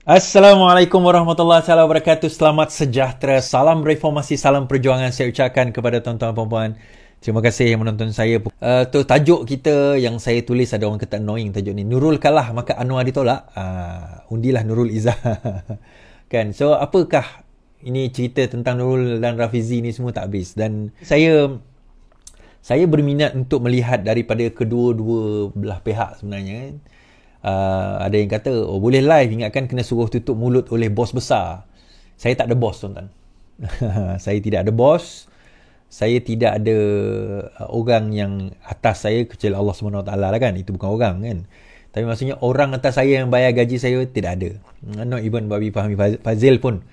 Assalamualaikum warahmatullahi wabarakatuh. Selamat sejahtera. Salam reformasi, salam perjuangan saya ucapkan kepada tuan-tuan dan puan-puan. Terima kasih yang menonton saya. Tu tajuk kita yang saya tulis, ada orang kata annoying tajuk ni. Nurul kalah maka Anwar ditolak. Undilah Nurul Izzah. Kan? So apakah ini cerita tentang Nurul dan Rafizi ni semua tak habis. Dan saya berminat untuk melihat daripada kedua-dua belah pihak sebenarnya. Ada yang kata, oh boleh live, ingatkan kena suruh tutup mulut oleh bos besar. Saya tak ada bos, tuan-tuan. Saya tidak ada bos. Saya tidak ada orang yang atas saya kecuali Allah SWT lah kan. Itu bukan orang kan. Tapi maksudnya orang atas saya yang bayar gaji saya tidak ada. Not even Babi Fahmi Fazil pun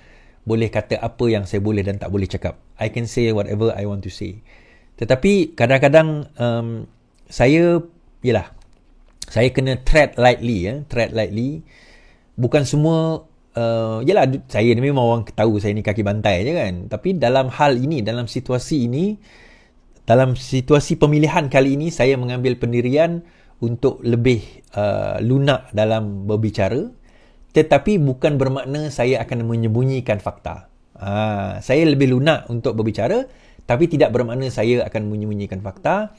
boleh kata apa yang saya boleh dan tak boleh cakap. I can say whatever I want to say. Tetapi kadang-kadang saya kena tread lightly. Tread lightly. Bukan semua saya ni memang orang tahu saya ni kaki bantai je kan. Tapi dalam hal ini, dalam situasi pemilihan kali ini, saya mengambil pendirian untuk lebih lunak dalam berbicara. Tetapi bukan bermakna saya akan menyembunyikan fakta. Saya lebih lunak untuk berbicara, tapi tidak bermakna saya akan menyembunyikan fakta.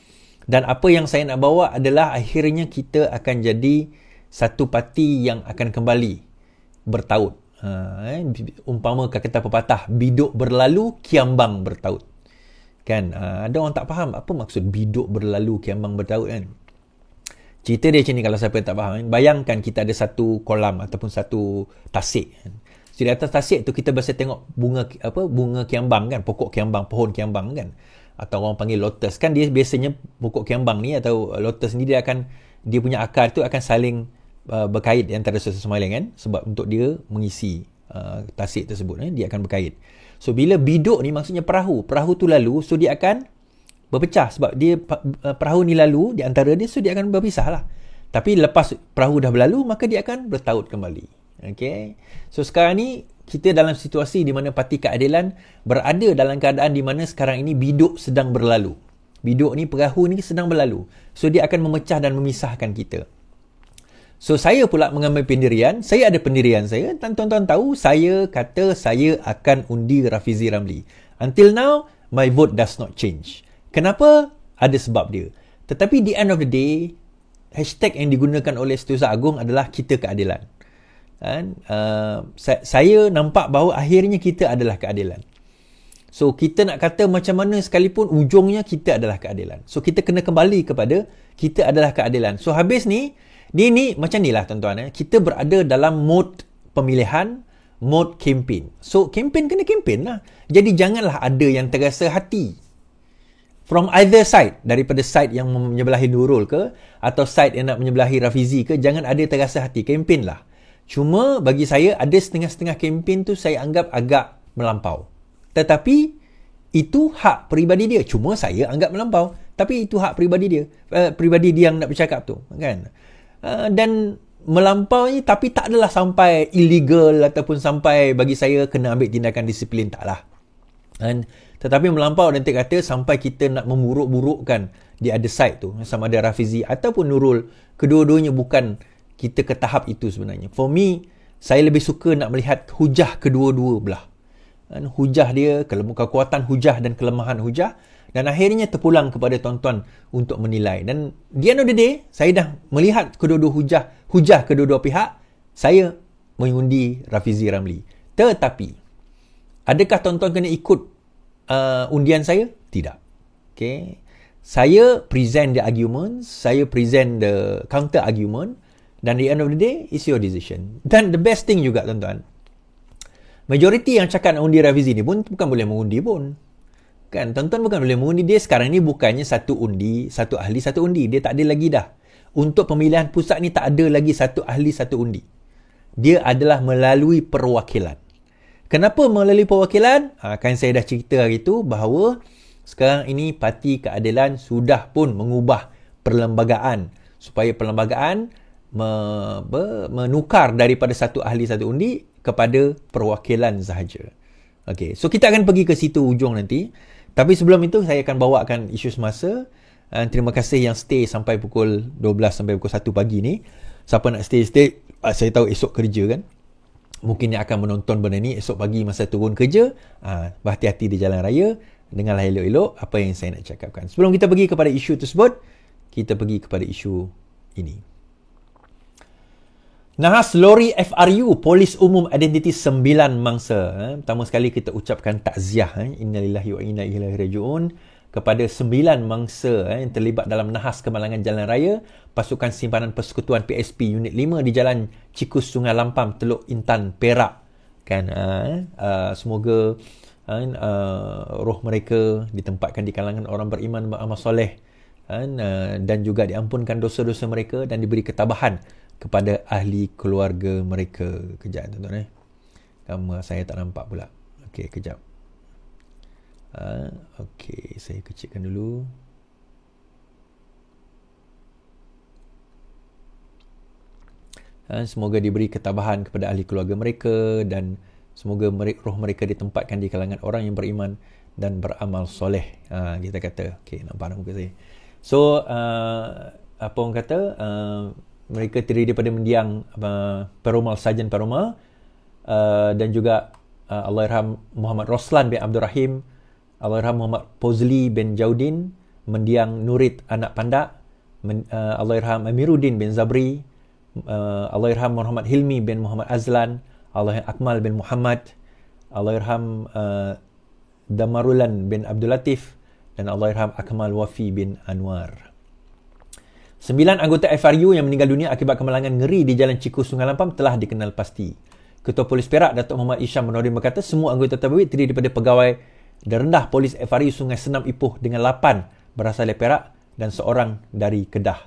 Dan apa yang saya nak bawa adalah akhirnya kita akan jadi satu parti yang akan kembali bertaut. Umpama kata pepatah, biduk berlalu, kiambang bertaut. Kan? Ada orang tak faham apa maksud biduk berlalu, kiambang bertaut kan? Cerita dia macam ni kalau siapa tak faham. Bayangkan kita ada satu kolam ataupun satu tasik. So, di atas tasik tu kita biasa tengok bunga kiambang kan, pokok kiambang, pohon kiambang kan. Atau orang panggil lotus kan, dia biasanya pokok kiambang ni atau lotus ni dia punya akar tu akan saling berkait antara satu sama lain kan, sebab untuk dia mengisi tasik tersebut dia akan berkait. So bila biduk ni maksudnya perahu tu lalu, so dia akan berpecah sebab dia perahu ni lalu di antara dia, so dia akan berpisah lah. Tapi lepas perahu dah berlalu, maka dia akan bertaut kembali. Okay. So sekarang ni kita dalam situasi di mana Parti Keadilan berada dalam keadaan di mana sekarang ini biduk sedang berlalu. Biduk ni, perahu ni sedang berlalu. So dia akan memecah dan memisahkan kita. So saya pula mengambil pendirian. Saya ada pendirian saya. Tuan-tuan tahu, saya kata saya akan undi Rafizi Ramli. Until now, my vote does not change. Kenapa? Ada sebab dia. Tetapi the end of the day, hashtag yang digunakan oleh Setiausaha Agong adalah kita keadilan. Saya nampak bahawa akhirnya kita adalah keadilan. So kita nak kata macam mana sekalipun, ujungnya kita adalah keadilan. So kita kena kembali kepada kita adalah keadilan. So habis ni, dia ni macam ni lah tuan-tuan. Kita berada dalam mode pemilihan, mode campaign. So campaign kena campaign lah. Jadi janganlah ada yang terasa hati from either side, daripada side yang menyebelahi Nurul ke atau side yang nak menyebelahi Rafizi ke, jangan ada terasa hati. Campaign lah. Cuma bagi saya ada setengah-setengah kempen tu saya anggap agak melampau. Tetapi itu hak peribadi dia. Cuma saya anggap melampau. Tapi itu hak peribadi dia. Peribadi dia yang nak bercakap tu. Kan? Dan melampau ni tapi tak adalah sampai illegal ataupun sampai bagi saya kena ambil tindakan disiplin. Taklah. Tetapi melampau dan kata sampai kita nak memburuk-burukkan di other side tu. Sama ada Rafizi ataupun Nurul. Kedua-duanya bukan kita ke tahap itu sebenarnya. For me, saya lebih suka nak melihat hujah kedua-dua belah. Hujah dia, kekuatan hujah dan kelemahan hujah. Dan akhirnya terpulang kepada tuan-tuan untuk menilai. Dan di end of the day, saya dah melihat kedua-dua hujah kedua-dua pihak. Saya mengundi Rafizi Ramli. Tetapi, adakah tuan-tuan kena ikut undian saya? Tidak. Okay. Saya present the arguments. Saya present the counter argument. Dan the end of the day, it's your decision. Dan the best thing juga tuan-tuan, majoriti yang cakap nak undi Rafizi ni pun bukan boleh mengundi pun. Kan, tuan-tuan bukan boleh mengundi. Dia sekarang ni bukannya satu undi, satu ahli, satu undi. Dia tak ada lagi dah. Untuk pemilihan pusat ni tak ada lagi satu ahli, satu undi. Dia adalah melalui perwakilan. Kenapa melalui perwakilan? Kan saya dah cerita hari tu bahawa sekarang ini Parti Keadilan sudah pun mengubah perlembagaan supaya perlembagaan menukar daripada satu ahli satu undi kepada perwakilan sahaja. Okay, so kita akan pergi ke situ ujung nanti. Tapi sebelum itu saya akan bawakan isu semasa. Terima kasih yang stay sampai pukul 12 sampai pukul 1 pagi ni. Siapa nak stay, saya tahu esok kerja kan. mungkin yang akan menonton benda ni esok pagi masa turun kerja, berhati-hati di jalan raya, dengarlah elok-elok apa yang saya nak cakapkan. Sebelum kita pergi kepada isu tersebut, kita pergi kepada isu ini. Nahas lori FRU, Polis Umum Identiti 9 mangsa. Pertama sekali kita ucapkan takziah, innalillahi wa inna ilaihi raji'un, kepada 9 mangsa yang terlibat dalam nahas kemalangan jalan raya Pasukan Simpanan Persekutuan PSP Unit 5 di Jalan Cikus Sungai Lampam, Teluk Intan, Perak. Kan, semoga roh mereka ditempatkan di kalangan orang beriman beramal soleh, dan juga diampunkan dosa-dosa mereka dan diberi ketabahan kepada ahli keluarga mereka. Kejap tuan-tuan, gambar saya tak nampak pula. Okey, kejap. Okey, saya kecilkan dulu. Semoga diberi ketabahan kepada ahli keluarga mereka dan semoga roh mereka ditempatkan di kalangan orang yang beriman dan beramal soleh. Kita kata, okey, nampak muka saya. So, apa orang kata, mereka terdiri daripada mendiang Perumal Sarjan Perumal, dan juga Allahyarham Muhammad Roslan bin Abdul Rahim, Allahyarham Muhammad Pozli bin Jaudin, mendiang Nurid anak Pandak, Allahyarham Amiruddin bin Zabri, Allahyarham Muhammad Hilmi bin Muhammad Azlan, Allahyarham Akmal bin Muhammad, Allahyarham Damarulan bin Abdul Latif, dan Allahyarham Akmal Wafi bin Anwar. 9 anggota FRU yang meninggal dunia akibat kemalangan ngeri di Jalan Cikus Sungai Lampam telah dikenal pasti. Ketua Polis Perak, Datuk Muhammad Isham Nordin berkata, semua anggota tersebut terdiri daripada pegawai rendah Polis FRU Sungai Senam Ipoh dengan 8 berasal dari Perak dan seorang dari Kedah.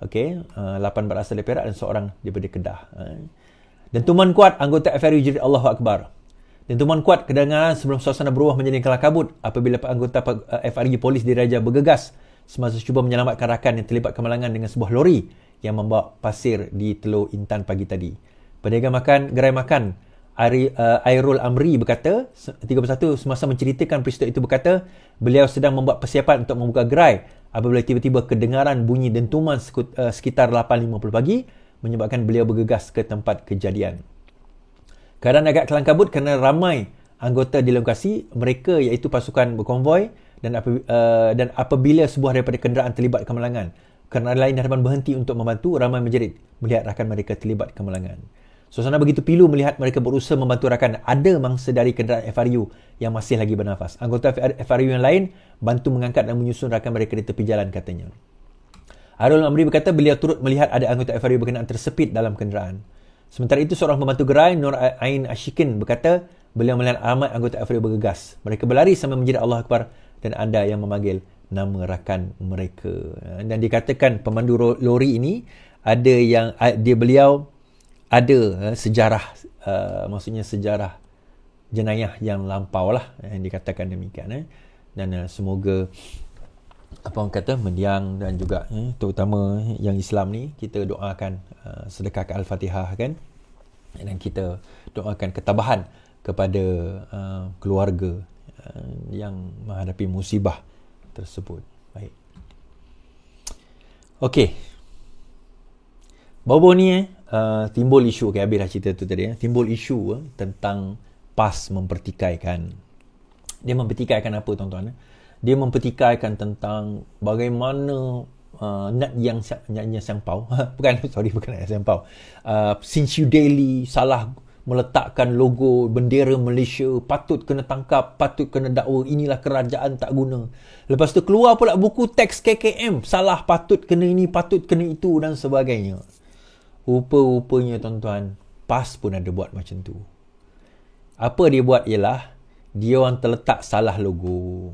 Okey, 8 berasal dari Perak dan seorang daripada Kedah. Dentuman kuat anggota FRU jerit Allahu Akbar. Dentuman kuat kedengaran sebelum suasana berubah menjadi kelakabut apabila anggota FRU Polis Diraja bergegas semasa cuba menyelamatkan rakan yang terlibat kemalangan dengan sebuah lori yang membawa pasir di Teluk Intan pagi tadi. Peniaga gerai makan Airul Amri berkata, 31, semasa menceritakan peristiwa itu berkata, beliau sedang membuat persiapan untuk membuka gerai apabila tiba-tiba kedengaran bunyi dentuman sekitar 8.50 pagi menyebabkan beliau bergegas ke tempat kejadian. Keadaan agak kelangkabut kerana ramai anggota di lokasi mereka iaitu pasukan berkonvoi dan apabila sebuah daripada kenderaan terlibat kemalangan, kenderaan lain hadapan berhenti untuk membantu, ramai menjerit melihat rakan mereka terlibat kemalangan. Suasana begitu pilu melihat mereka berusaha membantu rakan. Ada mangsa dari kenderaan FRU yang masih lagi bernafas. Anggota FRU yang lain bantu mengangkat dan menyusun rakan mereka di tepi jalan, katanya. Airul Amri berkata beliau turut melihat ada anggota FRU berkenaan tersepit dalam kenderaan. Sementara itu, seorang pembantu gerai, Nur Ain Ashikin, berkata beliau melihat ramai anggota FRU bergegas. Mereka berlari sambil menjerit Allah Akbar dan ada yang memanggil nama rakan mereka. Dan dikatakan pemandu lori ini ada yang beliau ada sejarah, maksudnya sejarah jenayah yang lampau lah, yang dikatakan demikian. Dan semoga apa orang kata mendiang dan juga terutama yang Islam ni, kita doakan sedekahkan Al-Fatihah kan, dan kita doakan ketabahan kepada keluarga yang menghadapi musibah tersebut. Baik. Okey. Baru-baru ni timbul isu, habislah cerita tu tadi, timbul isu tentang PAS mempertikaikan. Dia mempertikaikan apa, tuan-tuan? Dia mempertikaikan tentang bagaimana Nat Yang Sang Pau bukan Nat Yang Sang Pau, Sinchu Daily salah meletakkan logo bendera Malaysia, patut kena tangkap, patut kena dakwa, inilah kerajaan tak guna. Lepas tu keluar pula buku teks KKM, salah, patut kena ini, patut kena itu dan sebagainya. Rupa-rupanya, tuan-tuan, PAS pun ada buat macam tu. Apa dia buat ialah dia orang terletak salah logo.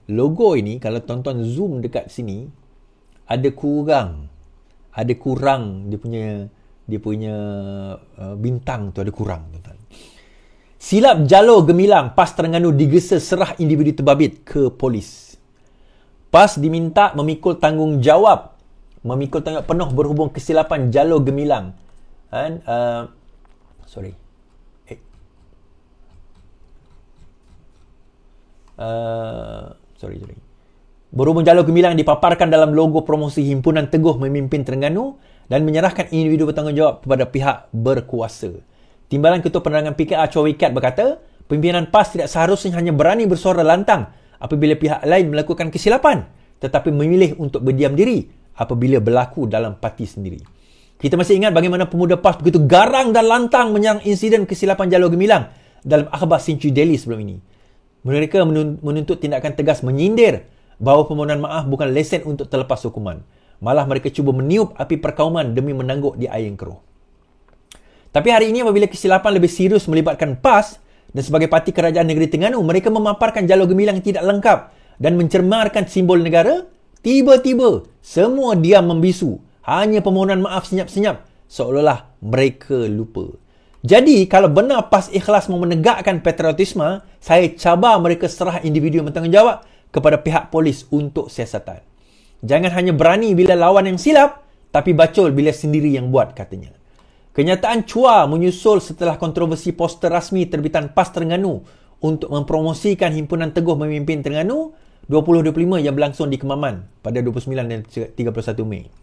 Logo ini kalau tuan-tuan zoom dekat sini, ada kurang dia punya bintang tu ada kurang, tuan-tuan. Silap jalur gemilang, PAS Terengganu digesa serah individu terbabit ke polis. PAS diminta memikul tanggungjawab penuh berhubung kesilapan jalur gemilang. Berhubung jalur gemilang dipaparkan dalam logo promosi Himpunan Teguh Memimpin Terengganu dan menyerahkan individu bertanggungjawab kepada pihak berkuasa. Timbalan Ketua Penerangan PKR Chua Wee Kiat berkata, pimpinan PAS tidak seharusnya hanya berani bersuara lantang apabila pihak lain melakukan kesilapan, tetapi memilih untuk berdiam diri apabila berlaku dalam parti sendiri. Kita masih ingat bagaimana pemuda PAS begitu garang dan lantang menyerang insiden kesilapan jalur gemilang dalam akhbar Century Daily sebelum ini. Mereka menuntut tindakan tegas menyindir bahawa permohonan maaf bukan lesen untuk terlepas hukuman. Malah mereka cuba meniup api perkauman demi menangguk di air yang keruh. Tapi hari ini apabila kesilapan lebih serius melibatkan PAS dan sebagai parti kerajaan negeri Terengganu, mereka memaparkan jalur gemilang tidak lengkap dan mencermarkan simbol negara, tiba-tiba semua diam membisu. Hanya permohonan maaf senyap-senyap, seolah-olah mereka lupa. Jadi, kalau benar PAS ikhlas mau menegakkan patriotisme, saya cabar mereka serah individu yang bertanggungjawab kepada pihak polis untuk siasatan. Jangan hanya berani bila lawan yang silap, tapi bacol bila sendiri yang buat, katanya. Kenyataan Chua menyusul setelah kontroversi poster rasmi terbitan PAS Terengganu untuk mempromosikan Himpunan Teguh Memimpin Terengganu 2025 yang berlangsung di Kemaman pada 29 dan 31 Mei.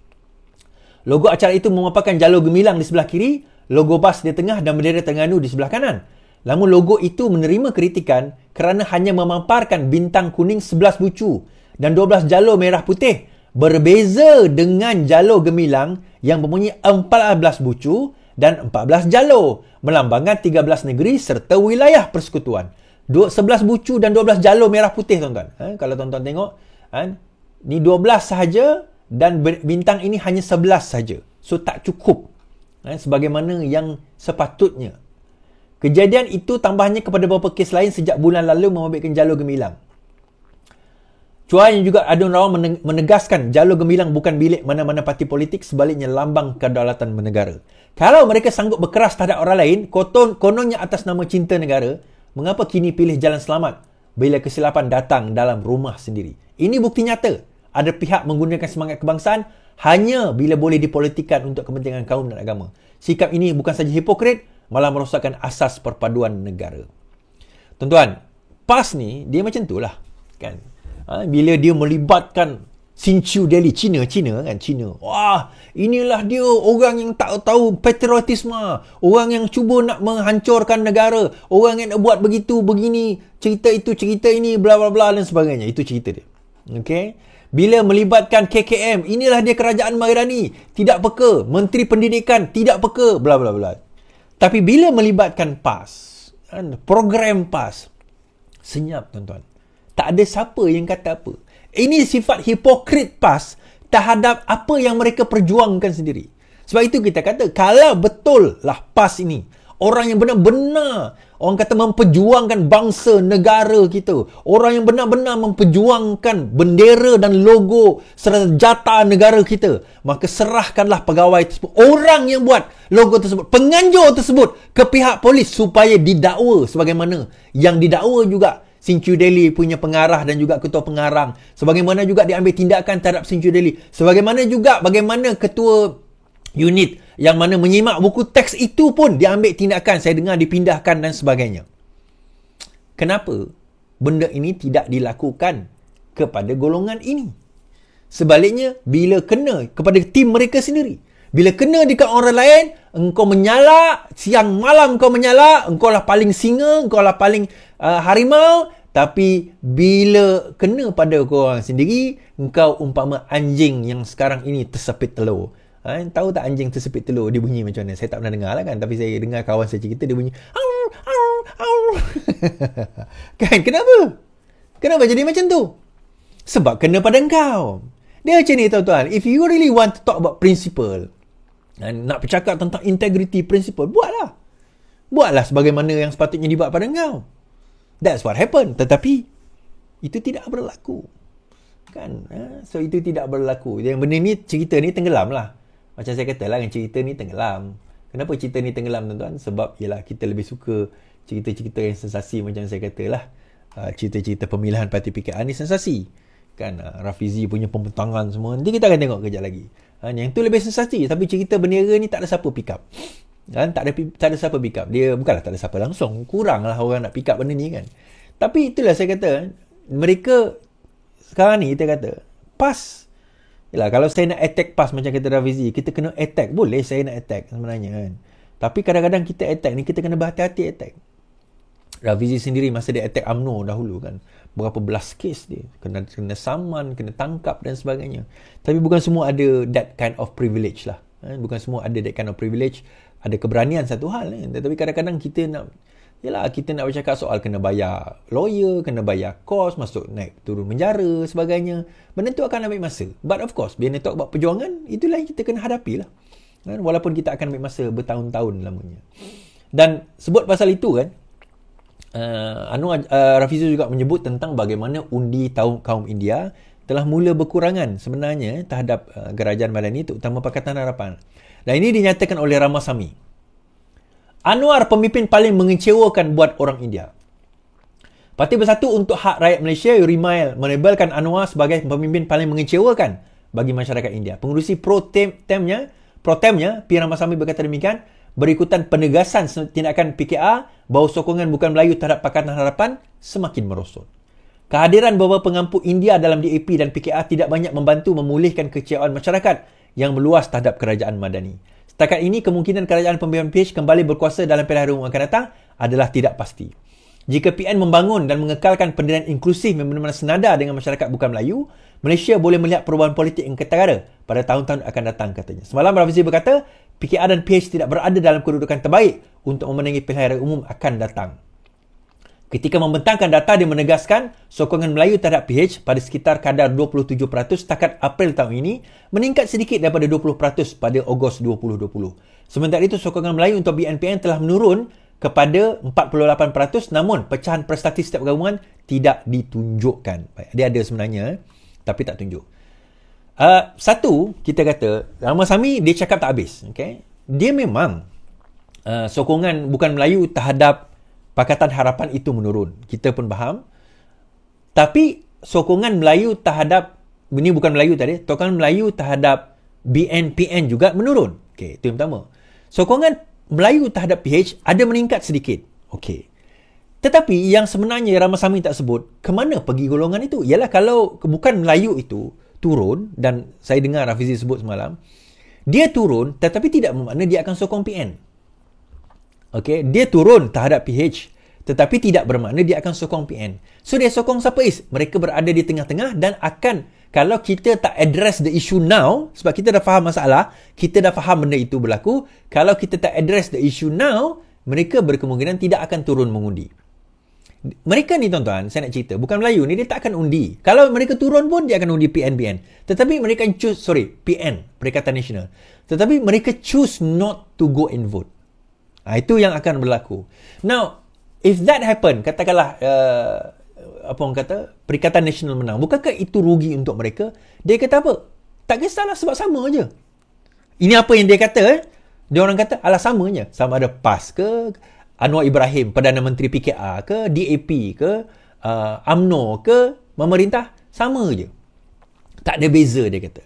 Logo acara itu memaparkan jalur gemilang di sebelah kiri, logo PAS di tengah dan bendera Terengganu di sebelah kanan. Namun logo itu menerima kritikan kerana hanya memaparkan bintang kuning 11 bucu dan 12 jalur merah putih, berbeza dengan jalur gemilang yang mempunyai 14 bucu dan 14 jalur, melambangkan 13 negeri serta wilayah persekutuan. 11 bucu dan 12 jalur merah putih, tuan-tuan. Kalau tuan-tuan tengok, ni 12 sahaja dan bintang ini hanya 11 saja. So, tak cukup sebagaimana yang sepatutnya. Kejadian itu tambahnya kepada beberapa kes lain sejak bulan lalu membabitkan jalur gemilang. Chua yang juga Adun Rawang menegaskan jalur gemilang bukan bilik mana-mana parti politik, sebaliknya lambang kedaulatan bernegara. Kalau mereka sanggup berkeras terhadap orang lain, kononnya atas nama cinta negara, mengapa kini pilih jalan selamat bila kesilapan datang dalam rumah sendiri? Ini bukti nyata. Ada pihak menggunakan semangat kebangsaan hanya bila boleh dipolitikkan untuk kepentingan kaum dan agama. Sikap ini bukan saja hipokrit, malah merosakkan asas perpaduan negara. Tuan-tuan, PAS ni dia macam tu lah, kan? Bila dia melibatkan Century Daily, China. Wah, inilah dia orang yang tak tahu patriotisme, orang yang cuba nak menghancurkan negara, orang yang nak buat begitu, begini, cerita itu, cerita ini, bla bla bla dan sebagainya. Itu cerita dia. Okay? Bila melibatkan KKM, inilah dia kerajaan Maharani, tidak peka. Menteri Pendidikan, tidak peka, bla bla bla. Tapi bila melibatkan PAS, program PAS, senyap, tuan-tuan. Tak ada siapa yang kata apa. Ini sifat hipokrit PAS terhadap apa yang mereka perjuangkan sendiri. Sebab itu kita kata, kalau betul lah PAS ini orang yang benar-benar, orang kata memperjuangkan bangsa negara kita, orang yang benar-benar memperjuangkan bendera dan logo senjata negara kita, maka serahkanlah pegawai tersebut, orang yang buat logo tersebut, penganjur tersebut ke pihak polis supaya didakwa sebagaimana yang didakwa juga Century Daily punya pengarah dan juga ketua pengarang. Sebagaimana juga diambil tindakan terhadap Century Daily. Sebagaimana juga bagaimana ketua unit yang mana menyimak buku teks itu pun diambil tindakan. Saya dengar dipindahkan dan sebagainya. Kenapa benda ini tidak dilakukan kepada golongan ini? Sebaliknya, bila kena kepada tim mereka sendiri, bila kena dekat orang lain, engkau menyala, siang malam engkau menyala, engkau lah paling singa, engkau lah paling harimau. Tapi bila kena pada korang sendiri, engkau umpama anjing yang sekarang ini tersepit telur. Tahu tak anjing tersepit telur dia bunyi macam mana? Saya tak pernah dengar lah kan, tapi saya dengar kawan saya cerita dia bunyi au au au. Kan, kenapa? Kenapa jadi macam tu? Sebab kena pada engkau. Dia macam ni, tuan-tuan. If you really want to talk about principle, nak bercakap tentang integrity principle, buatlah. Buatlah sebagaimana yang sepatutnya dibuat pada engkau. That's what happened. Tetapi itu tidak berlaku. Kan? So itu tidak berlaku. Yang benda ni, cerita ni tenggelam lah. Macam saya kata lah, cerita ni tenggelam. Kenapa cerita ni tenggelam, tuan-tuan? Sebab ialah kita lebih suka cerita-cerita yang sensasi macam saya kata lah. Cerita-cerita pemilihan parti PKR ni sensasi. Kan? Rafizi punya pembentangan semua. Nanti kita akan tengok kejap lagi. Yang tu lebih sensasi. Tapi cerita bendera ni tak ada siapa pick up. Kan? Tak ada siapa pick up. Dia bukanlah tak ada siapa langsung. Kurang lah orang nak pick up benda ni kan. Tapi itulah saya kata, mereka sekarang ni kita kata PAS. Yalah, kalau saya nak attack PAS macam kata Rafizi, kita kena attack. Boleh saya nak attack sebenarnya kan. Tapi kadang-kadang kita attack ni, kita kena berhati-hati attack. Rafizi sendiri masa dia attack UMNO dahulu kan, berapa belas kes dia, kena saman, kena tangkap dan sebagainya. Tapi bukan semua ada that kind of privilege lah. Bukan semua ada that kind of privilege. Ada keberanian satu hal. Tetapi kadang-kadang kita nak bercakap soal kena bayar lawyer, kena bayar kos, masuk naik turun penjara, sebagainya. Benda tu akan ambil masa. But of course, bila talk about perjuangan, itulah yang kita kena hadapi lah. Walaupun kita akan ambil masa bertahun-tahun lamanya. Dan sebut pasal itu kan, Rafizi juga menyebut tentang bagaimana undi kaum India telah mula berkurangan sebenarnya terhadap kerajaan Madani, terutama Pakatan Harapan. Dan ini dinyatakan oleh Ramasamy. Anwar pemimpin paling mengecewakan buat orang India. Parti Bersatu untuk Hak Rakyat Malaysia, Urimail, melabelkan Anwar sebagai pemimpin paling mengecewakan bagi masyarakat India. Pengurusi pro-temnya, P. Ramasamy berkata demikian, berikutan penegasan tindakan PKR bahawa sokongan bukan Melayu terhadap Pakatan Harapan semakin merosot. Kehadiran beberapa pengampu India dalam DAP dan PKR tidak banyak membantu memulihkan kekecewaan masyarakat yang meluas terhadap kerajaan Madani. Setakat ini, kemungkinan kerajaan pemilihan PH kembali berkuasa dalam pilihan raya umum akan datang adalah tidak pasti. Jika PN membangun dan mengekalkan pendirian inklusif yang benar-benar senada dengan masyarakat bukan Melayu, Malaysia boleh melihat perubahan politik yang ketara pada tahun-tahun akan datang, katanya. Semalam Rafizi berkata, PKR dan PH tidak berada dalam kedudukan terbaik untuk memenangi pilihan raya umum akan datang. Ketika membentangkan data, dia menegaskan sokongan Melayu terhadap PH pada sekitar kadar 27% setakat April tahun ini, meningkat sedikit daripada 20% pada Ogos 2020. Sementara itu, sokongan Melayu untuk BNPN telah menurun kepada 48%, namun pecahan prestasi setiap gabungan tidak ditunjukkan. Dia ada sebenarnya, tapi tak tunjuk. Satu, kita kata, Ramasamy dia cakap tak habis. Okay? Dia memang sokongan bukan Melayu terhadap Pakatan Harapan itu menurun. Kita pun faham. Tapi sokongan Melayu terhadap, ini bukan Melayu tadi, sokongan Melayu terhadap BNPN juga menurun. Okay, itu yang pertama. Sokongan Melayu terhadap PH ada meningkat sedikit. Okey. Tetapi yang sebenarnya Ramasamy tak sebut, ke mana pergi golongan itu? Ialah kalau bukan Melayu itu turun, dan saya dengar Rafizi sebut semalam, dia turun tetapi tidak bermakna dia akan sokong PN. Okey, dia turun terhadap PH tetapi tidak bermakna dia akan sokong PN. So dia sokong siapa is? Mereka berada di tengah-tengah dan akan, kalau kita tak address the issue now, sebab kita dah faham masalah, kita dah faham benda itu berlaku, kalau kita tak address the issue now, mereka berkemungkinan tidak akan turun mengundi. Mereka ni tuan-tuan, saya nak cerita, bukan Melayu ni, dia tak akan undi. Kalau mereka turun pun, dia akan undi PNBN. Tetapi mereka choose, PN, Perikatan Nasional. Tetapi mereka choose not to go and vote. Itu yang akan berlaku. Now, if that happen, katakanlah, apa orang kata, Perikatan Nasional menang, bukankah itu rugi untuk mereka? Dia kata apa? Tak kisahlah, sebab sama je. Ini apa yang dia kata. Dia orang kata, alah sama je. Sama ada PAS ke, Anwar Ibrahim, Perdana Menteri PKR ke, DAP ke, UMNO ke, pemerintah, sama je. Tak ada beza, dia kata.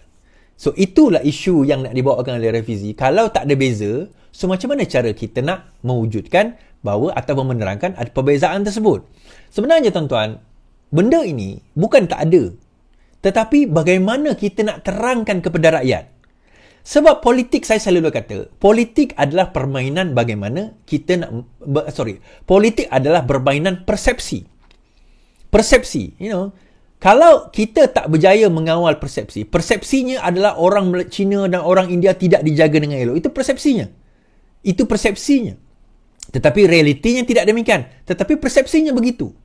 So, itulah isu yang nak dibawakan oleh Rafizi. Kalau tak ada beza, so macam mana cara kita nak mewujudkan bahawa atau menerangkan ada perbezaan tersebut? Sebenarnya, tuan-tuan, benda ini bukan tak ada. Tetapi bagaimana kita nak terangkan kepada rakyat? Sebab politik, saya selalu kata, politik adalah permainan bagaimana kita nak, politik adalah permainan persepsi. Persepsi, kalau kita tak berjaya mengawal persepsi, persepsinya adalah orang Cina dan orang India tidak dijaga dengan elok. Itu persepsinya. Itu persepsinya. Tetapi realitinya tidak demikian. Tetapi persepsinya begitu.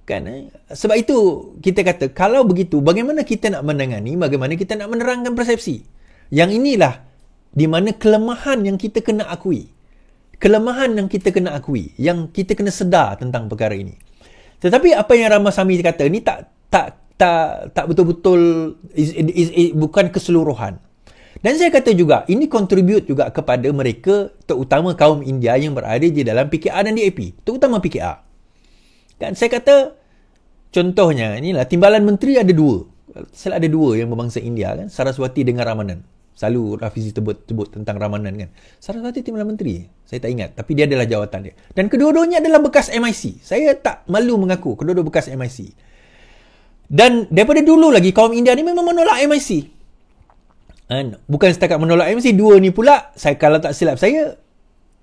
Kan? Sebab itu kita kata, kalau begitu, bagaimana kita nak menangani, bagaimana kita nak menerangkan persepsi? Yang inilah di mana kelemahan yang kita kena akui. Kelemahan yang kita kena akui, yang kita kena sedar tentang perkara ini. Tetapi apa yang Ramasamy kata ni tak betul-betul bukan keseluruhan. Dan saya kata juga, ini contribute juga kepada mereka, terutama kaum India yang berada di dalam PKR dan DAP, terutama PKR. Kan saya kata, contohnya, inilah timbalan menteri ada dua. Selalu ada dua yang berbangsa India kan, Saraswati dengan Ramanan. Selalu Rafizi sebut tentang Ramanan kan. Saraswati timbalan menteri, saya tak ingat, tapi dia adalah jawatan dia. Dan kedua-duanya adalah bekas MIC. Saya tak malu mengaku, kedua-dua bekas MIC. Dan daripada dulu lagi, kaum India ni memang menolak MIC. Bukan setakat menolak MIC, dua ni pula, saya kalau tak silap saya,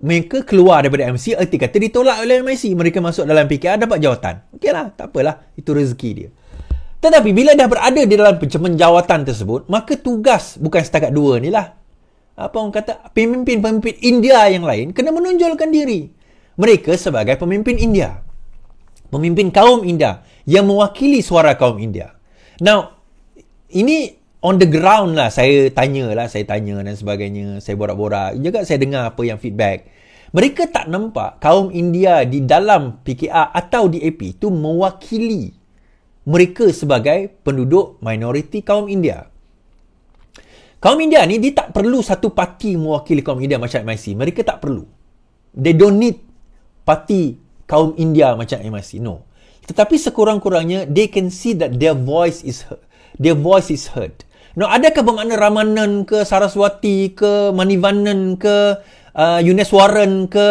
mereka keluar daripada MIC, erti kata ditolak oleh MIC, mereka masuk dalam PKR dapat jawatan. Okeylah, tak apalah, itu rezeki dia. Tetapi bila dah berada di dalam penjawatan tersebut, maka tugas bukan setakat dua ni lah. Apa orang kata, pemimpin-pemimpin India yang lain kena menonjolkan diri mereka sebagai pemimpin India, pemimpin kaum India yang mewakili suara kaum India. Now, ini on the ground lah, saya tanya dan sebagainya, saya borak-borak juga, saya dengar apa yang feedback. Mereka tak nampak kaum India di dalam PKR atau DAP itu mewakili mereka sebagai penduduk minoriti kaum India. Kaum India ni, dia tak perlu satu parti mewakili kaum India macam MIC. Mereka tak perlu. They don't need parti kaum India macam MIC. No. Tetapi sekurang-kurangnya, they can see that their voice is heard. No, adakah bermakna Ramanan ke, Saraswati ke, Manivannan ke, Yuneswaran ke,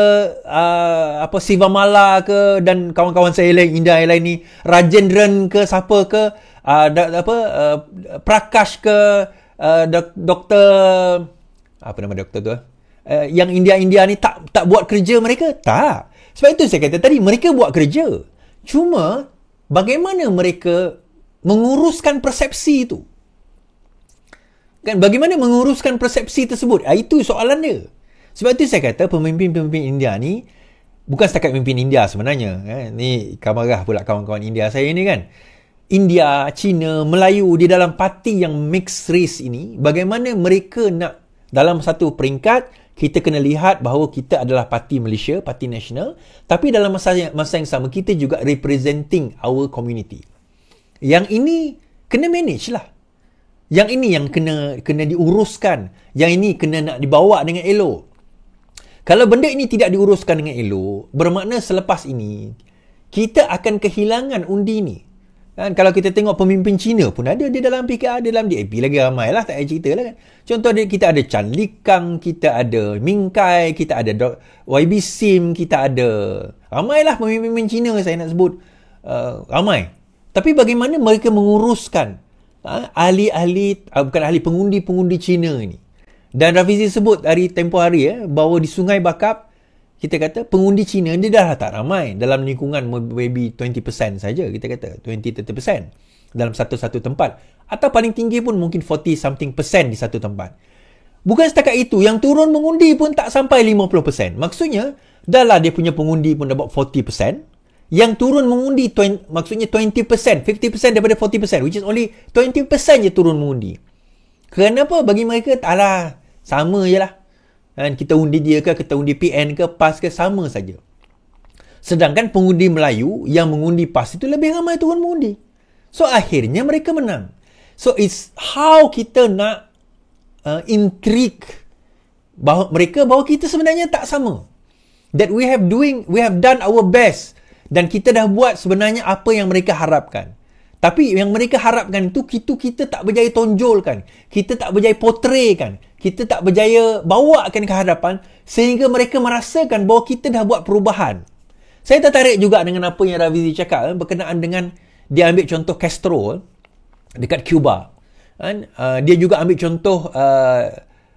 Sivamala ke, dan kawan-kawan saya lain, India yang lain ni, Rajendran ke, siapa ke, Prakash ke, doktor, apa nama doktor tu? Yang India ni tak buat kerja mereka? Tak. Sebab itu saya kata tadi, mereka buat kerja. Cuma, bagaimana mereka menguruskan persepsi itu? Kan, bagaimana menguruskan persepsi tersebut? Itu soalan dia. Sebab itu saya kata pemimpin-pemimpin India ni bukan setakat pemimpin India sebenarnya. Ni kamarah pula kawan-kawan India saya ni kan. India, Cina, Melayu di dalam parti yang mixed race ini, bagaimana mereka nak dalam satu peringkat, kita kena lihat bahawa kita adalah parti Malaysia, parti nasional, tapi dalam masa yang sama kita juga representing our community. Yang ini kena manage lah. Yang ini yang kena diuruskan. Yang ini kena nak dibawa dengan elok. Kalau benda ini tidak diuruskan dengan elok, bermakna selepas ini kita akan kehilangan undi ni. Kan, kalau kita tengok pemimpin Cina pun ada di dalam PKR, dalam DAP lagi ramai lah, tak payah cerita lah kan. Contoh kita ada Chan Likang, kita ada Ming Kai, kita ada YB Sim, kita ada ramai lah pemimpin Cina saya nak sebut, ramai. Tapi bagaimana mereka menguruskan bukan ahli, pengundi-pengundi Cina ni. Dan Rafizi sebut hari tempoh hari bahawa di Sungai Bakap, kita kata pengundi Cina ni dah tak ramai dalam lingkungan maybe 20% saja, kita kata 20-30% dalam satu tempat, atau paling tinggi pun mungkin 40-something% di satu tempat. Bukan setakat itu, yang turun mengundi pun tak sampai 50%. Maksudnya dah lah dia punya pengundi pun dapat 40%, yang turun mengundi maksudnya 20%, 50% daripada 40%, which is only 20% je turun mengundi. Kenapa? Bagi mereka taklah, sama je lah. Dan kita undi dia ke, kita undi PN ke, PAS ke, sama saja. Sedangkan pengundi Melayu yang mengundi PAS itu lebih ramai turun mengundi. So akhirnya mereka menang. So it's how kita nak intrigue bahawa kita sebenarnya tak sama. That we have done our best, dan kita dah buat sebenarnya apa yang mereka harapkan. Tapi yang mereka harapkan itu kita tak berjaya tonjolkan, kita tak berjaya portraykan, kita tak berjaya bawakan ke hadapan sehingga mereka merasakan bahawa kita dah buat perubahan. Saya tertarik juga dengan apa yang Rafizi cakap berkenaan dengan dia ambil contoh Castro dekat Cuba. Dia juga ambil contoh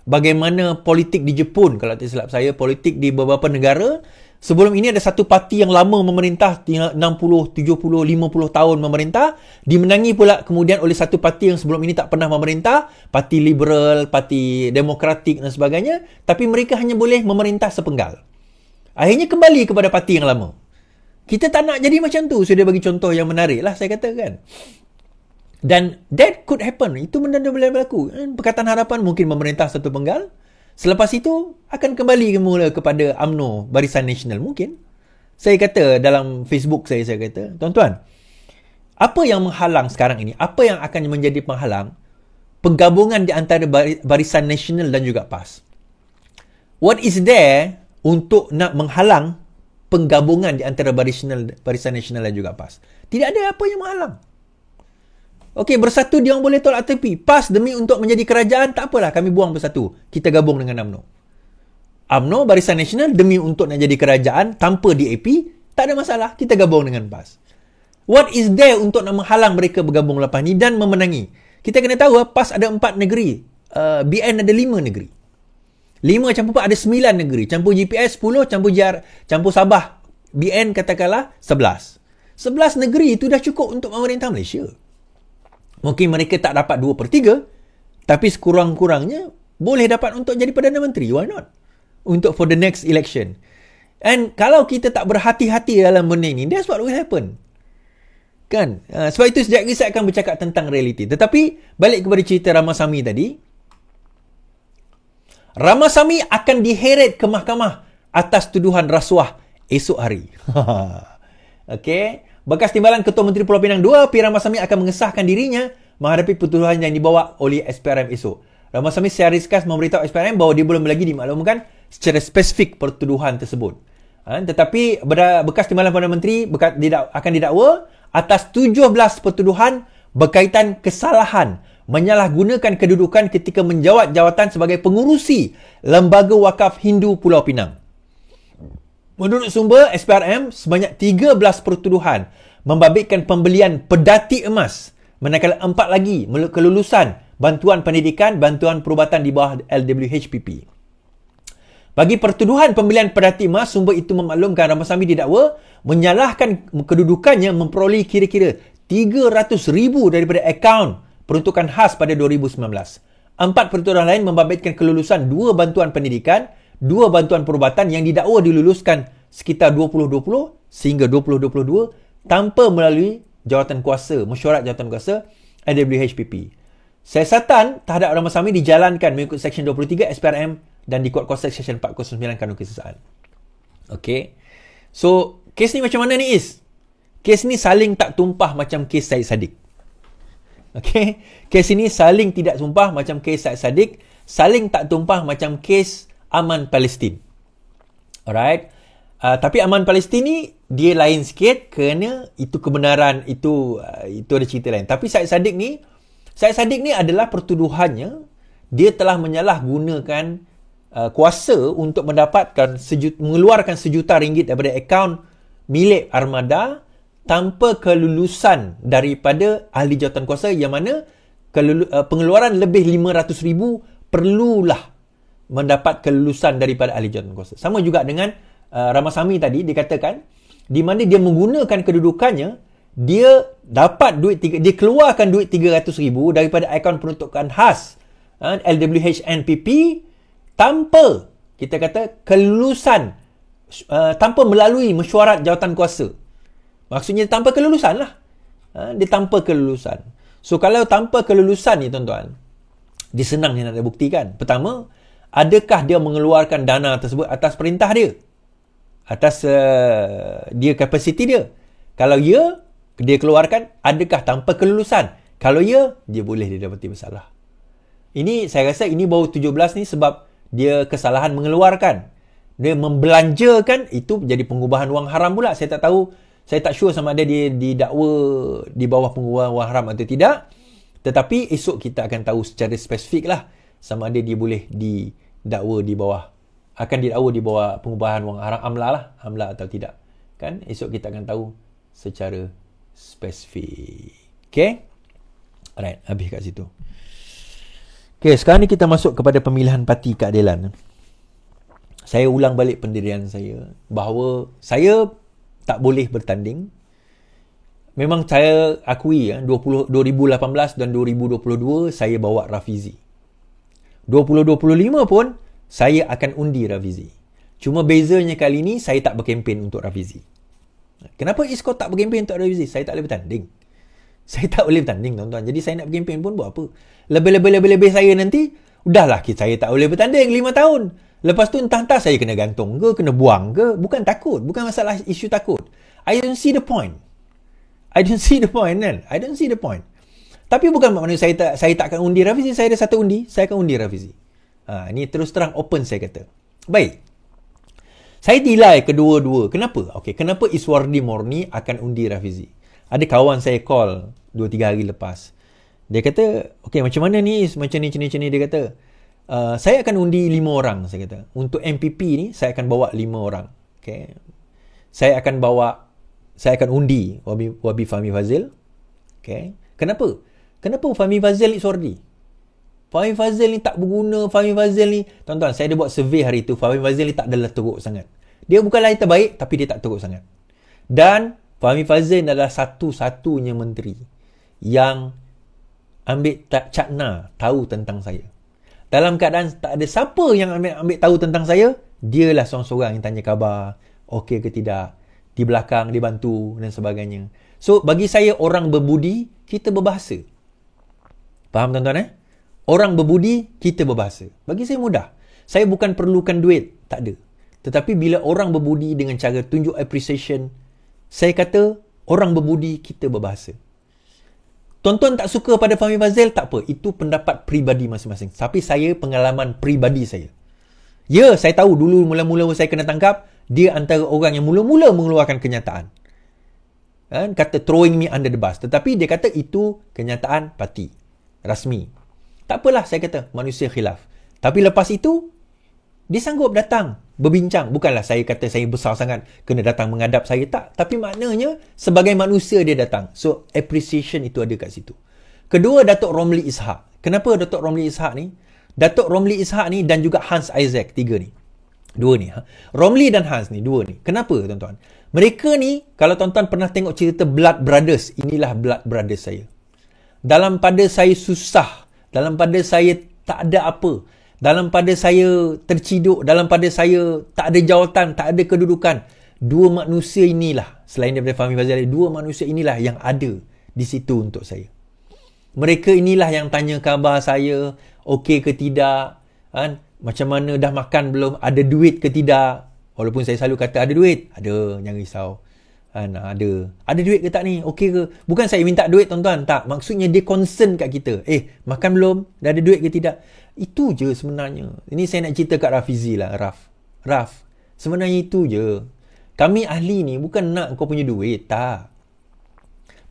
bagaimana politik di Jepun, kalau tak silap saya, politik di beberapa negara. Sebelum ini ada satu parti yang lama memerintah, 60, 70, 50 tahun memerintah, dimenangi pula kemudian oleh satu parti yang sebelum ini tak pernah memerintah, parti liberal, parti demokratik dan sebagainya, tapi mereka hanya boleh memerintah sepenggal. Akhirnya kembali kepada parti yang lama. Kita tak nak jadi macam tu. So dia bagi contoh yang menarik lah, saya katakan. Dan that could happen. Itu benda boleh berlaku. Pakatan Harapan mungkin memerintah satu penggal. Selepas itu akan kembali semula kepada UMNO, Barisan Nasional mungkin. Saya kata dalam Facebook saya kata, tuan-tuan, apa yang menghalang sekarang ini? Apa yang akan menjadi penghalang penggabungan di antara Barisan Nasional dan juga PAS? What is there untuk nak menghalang penggabungan di antara Barisan Nasional dan juga PAS? Tidak ada apa yang menghalang. Okey, bersatu dia orang boleh tolak tepi. PAS demi untuk menjadi kerajaan, tak apalah, kami buang bersatu. Kita gabung dengan UMNO. UMNO, Barisan Nasional, demi untuk nak jadi kerajaan tanpa DAP, tak ada masalah. Kita gabung dengan PAS. What is there untuk nak menghalang mereka bergabung lepas ni dan memenangi? Kita kena tahu, PAS ada 4 negeri. BN ada 5 negeri. 5 campur 4 ada 9 negeri. Campur GPS 10, campur Sabah BN katakanlah 11. 11 negeri itu dah cukup untuk memerintah Malaysia. Mungkin mereka tak dapat 2/3, tapi sekurang-kurangnya boleh dapat untuk jadi Perdana Menteri. Why not? Untuk for the next election. And kalau kita tak berhati-hati dalam benda ni, that's what will happen. Kan? Sebab itu sekejap lagi saya akan bercakap tentang realiti. Tetapi balik kepada cerita Ramasamy tadi. Ramasamy akan diheret ke mahkamah atas tuduhan rasuah esok hari. Okey. Bekas timbalan Ketua Menteri Pulau Pinang 2, P. Ramasamy akan mengesahkan dirinya menghadapi tuduhan yang dibawa oleh SPRM esok. Ramasamy secara riskas memberitahu SPRM bahawa dia belum lagi dimaklumkan secara spesifik pertuduhan tersebut. Tetapi bekas timbalan Perdana Menteri akan didakwa atas 17 pertuduhan berkaitan kesalahan menyalahgunakan kedudukan ketika menjawat jawatan sebagai pengurusi Lembaga Wakaf Hindu Pulau Pinang. Menurut sumber SPRM, sebanyak 13 pertuduhan membabitkan pembelian pedati emas, manakala 4 lagi kelulusan bantuan pendidikan, bantuan perubatan di bawah LWHPP. Bagi pertuduhan pembelian pedati emas, sumber itu memaklumkan Ramasamy didakwa menyalahkan kedudukannya memperoleh kira-kira 300,000 daripada akaun peruntukan khas pada 2019. 4 pertuduhan lain membabitkan kelulusan 2 bantuan pendidikan, 2 bantuan perubatan yang didakwa diluluskan sekitar 2020 sehingga 2022 tanpa melalui jawatan kuasa, mesyuarat jawatan kuasa LWHPP. Siasatan terhadap Ramasamy dijalankan mengikut Seksyen 23 SPRM dan dikuat kuasa Seksyen 409 Kanun Kesusahan. Okey. So, kes ni macam mana ni Is? Kes ni saling tak tumpah macam kes Syed Saddiq. Okey. Kes ini saling tidak tumpah macam kes Syed Saddiq, saling tak tumpah macam kes Aman Palestin. Alright. Tapi Aman Palestin ni dia lain sikit kerana itu kebenaran, itu ada cerita lain. Tapi Syed Saddiq ni adalah pertuduhannya dia telah menyalahgunakan kuasa untuk mengeluarkan sejuta ringgit daripada akaun milik Armada tanpa kelulusan daripada ahli jawatan kuasa, yang mana pengeluaran lebih 500,000 perlulah mendapat kelulusan daripada ahli jawatan kuasa. Sama juga dengan Ramasamy tadi dikatakan di mana dia menggunakan kedudukannya, dia dapat dia keluarkan duit 300,000 daripada akaun peruntukan khas LWHNPP tanpa kita kata kelulusan, tanpa melalui mesyuarat jawatan kuasa. Maksudnya tanpa kelulusan lah. Dia tanpa kelulusan. So kalau tanpa kelulusan ni tuan-tuan, dia senang dia nak buktikan. Pertama, adakah dia mengeluarkan dana tersebut atas perintah dia? Atas dia kapasiti dia. Kalau ya, dia keluarkan, adakah tanpa kelulusan? Kalau ya, dia boleh didapati bersalah. Ini saya rasa ini baru 17 ni sebab dia kesalahan mengeluarkan. Dia membelanjakan, itu jadi pengubahan wang haram pula. Saya tak tahu, saya tak sure sama ada dia didakwa di bawah pengubahan wang haram atau tidak. Tetapi esok kita akan tahu secara spesifik lah sama ada dia boleh didakwa di bawah, akan didakwa di bawah pengubahan wang haram amla atau tidak. Kan esok kita akan tahu secara spesifik. Okay? Alright, habis kat situ. Okay, sekarang ni kita masuk kepada pemilihan parti keadilan. Saya ulang balik pendirian saya bahawa saya tak boleh bertanding. Memang saya akui 2018 dan 2022 saya bawa Rafizi. 2025 pun saya akan undi Rafizi. Cuma bezanya kali ni saya tak berkempen untuk Rafizi. Kenapa Isko tak berkempen untuk Rafizi? Saya tak boleh bertanding. Saya tak boleh bertanding tuan-tuan. Jadi saya nak berkempen pun buat apa? Lebih-lebih saya nanti, udahlah saya tak boleh bertanding 5 tahun. Lepas tu entah-entah saya kena gantung ke, kena buang ke. Bukan takut. Bukan masalah isu takut. I don't see the point. I don't see the point. Tapi bukan maknanya saya tak akan undi Rafizi. Saya ada satu undi, saya akan undi Rafizi. Ini terus terang open saya kata. Baik. Saya nilai kedua-dua. Kenapa? Okey, kenapa Iswardi Morni akan undi Rafizi? Ada kawan saya call 2-3 hari lepas. Dia kata, okey macam mana ni? Macam ni. Dia kata, saya akan undi 5 orang, saya kata. Untuk MPP ni, saya akan bawa 5 orang. Okay. Saya akan undi Wabi Fahmi Fazil. Okay. Kenapa Fahmi Fazil Iswardi? Fahmi Fazil ni tak berguna, Fahmi Fazil ni. Tuan-tuan, saya ada buat survey hari tu. Fahmi Fazil ni tak adalah teruk sangat. Dia bukanlah yang terbaik, tapi dia tak teruk sangat. Dan Fahmi Fazil adalah satu-satunya menteri yang ambil cakna tahu tentang saya. Dalam keadaan tak ada siapa yang ambil tahu tentang saya, dialah seorang-seorang yang tanya khabar, okey ke tidak, di belakang dia bantu dan sebagainya. So, bagi saya orang berbudi, kita berbahasa. Faham tuan-tuan Orang berbudi, kita berbahasa. Bagi saya mudah. Saya bukan perlukan duit, tak ada. Tetapi bila orang berbudi dengan cara tunjuk appreciation, saya kata orang berbudi, kita berbahasa. Tuan-tuan tak suka pada Fahmi Fazil, tak apa. Itu pendapat peribadi masing-masing. Tapi saya pengalaman peribadi saya. Ya, saya tahu dulu mula-mula saya kena tangkap, dia antara orang yang mula-mula mengeluarkan kenyataan. Kata throwing me under the bus. Tetapi dia kata itu kenyataan parti. Rasmi. Tak apalah, saya kata manusia khilaf. Tapi lepas itu, dia sanggup datang berbincang. Bukanlah saya kata saya besar sangat kena datang menghadap saya, tak. Tapi maknanya sebagai manusia dia datang. So appreciation itu ada kat situ. Kedua, Datuk Romli Ishak. Kenapa Datuk Romli Ishak ni? Datuk Romli Ishak ni dan juga Hans Isaac, tiga ni. Dua ni. Romli dan Hans ni, dua ni. Kenapa tuan-tuan? Mereka ni, kalau tuan-tuan pernah tengok cerita Blood Brothers, inilah Blood Brothers saya. Dalam pada saya susah, dalam pada saya tak ada apa, dalam pada saya terciduk, dalam pada saya tak ada jawatan, tak ada kedudukan, dua manusia inilah, selain daripada Fahmi Fazil, dua manusia inilah yang ada di situ untuk saya. Mereka inilah yang tanya khabar saya, okey ke tidak, macam mana, dah makan belum, ada duit ke tidak. Walaupun saya selalu kata ada duit, ada, jangan risau. Ada duit ke tak ni, okey ke. Bukan saya minta duit tuan-tuan, tak. Maksudnya dia concern kat kita. Makan belum, dah ada duit ke tidak. Itu je sebenarnya. Ini saya nak cerita kat Rafizi lah, Raf. Sebenarnya itu je. Kami ahli ni bukan nak kau punya duit, tak.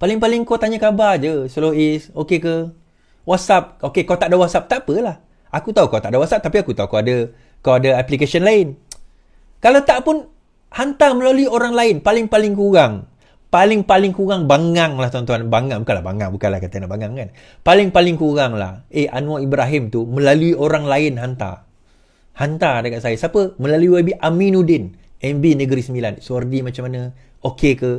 Paling-paling kau tanya khabar je. Slow is, okey ke. WhatsApp, okey kau tak ada WhatsApp, tak apalah. Aku tahu kau tak ada WhatsApp, tapi aku tahu kau ada application lain. Kalau tak pun, hantar melalui orang lain. Paling-paling kurang bangang lah tuan-tuan. Bukanlah kata nak bangang kan. Paling-paling kurang lah. Anwar Ibrahim tu melalui orang lain hantar. Hantar dekat saya. Siapa? Melalui YB Aminuddin, MB Negeri Sembilan. Suardi macam mana? Okey ke?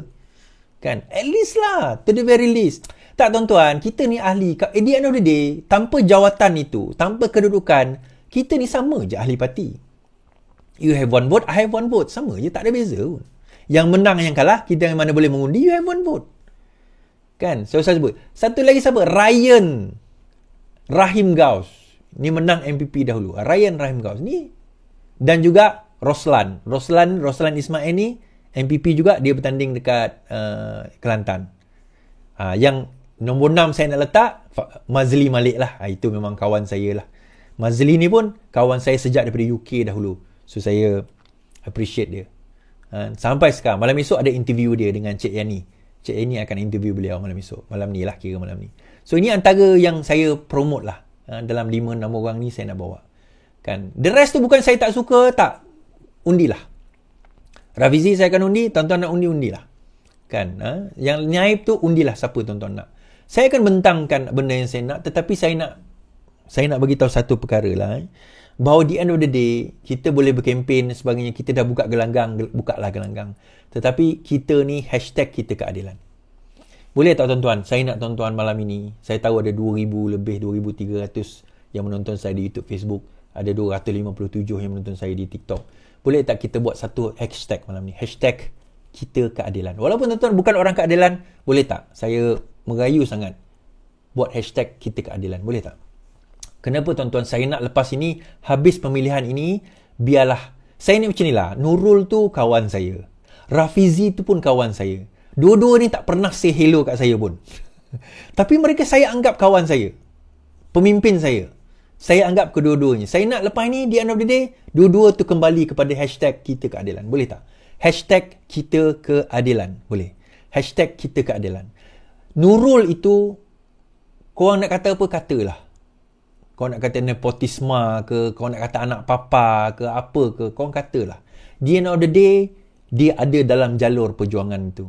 Kan? At least lah. To the very least. Tak tuan-tuan, kita ni ahli. At the end of the day, tanpa jawatan itu, tanpa kedudukan, kita ni sama je ahli parti. You have one vote, I have one vote. Sama je, tak ada beza pun. Yang menang, yang kalah, kita yang mana boleh mengundi, you have one vote. Kan? So, saya sebut. Satu lagi siapa? Ryan Rahim Gaus. Ni menang MPP dahulu. Ryan Rahim Gaus. Ni. Dan juga Roslan Ismail ni, MPP juga, dia bertanding dekat Kelantan. Yang nombor 6 saya nak letak, Mazli Malik lah. Itu memang kawan saya lah. Mazli ni pun kawan saya sejak daripada UK dahulu. So, saya appreciate dia. Sampai sekarang. Malam esok ada interview dia dengan Cik Yani. Cik Yani akan interview beliau malam esok. Malam ni lah, kira malam ni. So, ini antara yang saya promote lah. Dalam 5-6 orang ni saya nak bawa. Kan? The rest tu bukan saya tak suka, tak. Undilah. Rafizi saya akan undi, tuan-tuan nak undi-undilah. Kan? Yang naib tu undilah siapa tuan-tuan nak. Saya akan bentangkan benda yang saya nak, tetapi saya nak bagi tahu satu perkara lah. Bahawa di end of the day, kita boleh berkempen sebagainya, kita dah bukalah gelanggang. Tetapi kita ni hashtag kita keadilan. Boleh tak tuan-tuan? Saya nak tuan-tuan malam ini, saya tahu ada 2,000 lebih, 2,300 yang menonton saya di YouTube, Facebook. Ada 257 yang menonton saya di TikTok. Boleh tak kita buat satu hashtag malam ni? Hashtag kita keadilan. Walaupun tuan-tuan bukan orang keadilan, boleh tak? Saya merayu sangat buat hashtag kita keadilan. Boleh tak? Kenapa tuan-tuan? Saya nak lepas ini, habis pemilihan ini, biarlah. Saya ni macam ni lah. Nurul tu kawan saya. Rafizi tu pun kawan saya. Dua-dua ni tak pernah say hello kat saya pun. Tapi mereka saya anggap kawan saya. Pemimpin saya. Saya anggap kedua-duanya. Saya nak lepas ni, di end of the day, dua-dua tu kembali kepada hashtag kita keadilan. Boleh tak? Hashtag kita keadilan. Boleh. Hashtag kita keadilan. Nurul itu, korang nak kata apa, katalah. Kau nak kata nepotisma ke, kau nak kata anak papa ke, apa ke, kau katalah. Di end of the day, dia ada dalam jalur perjuangan itu.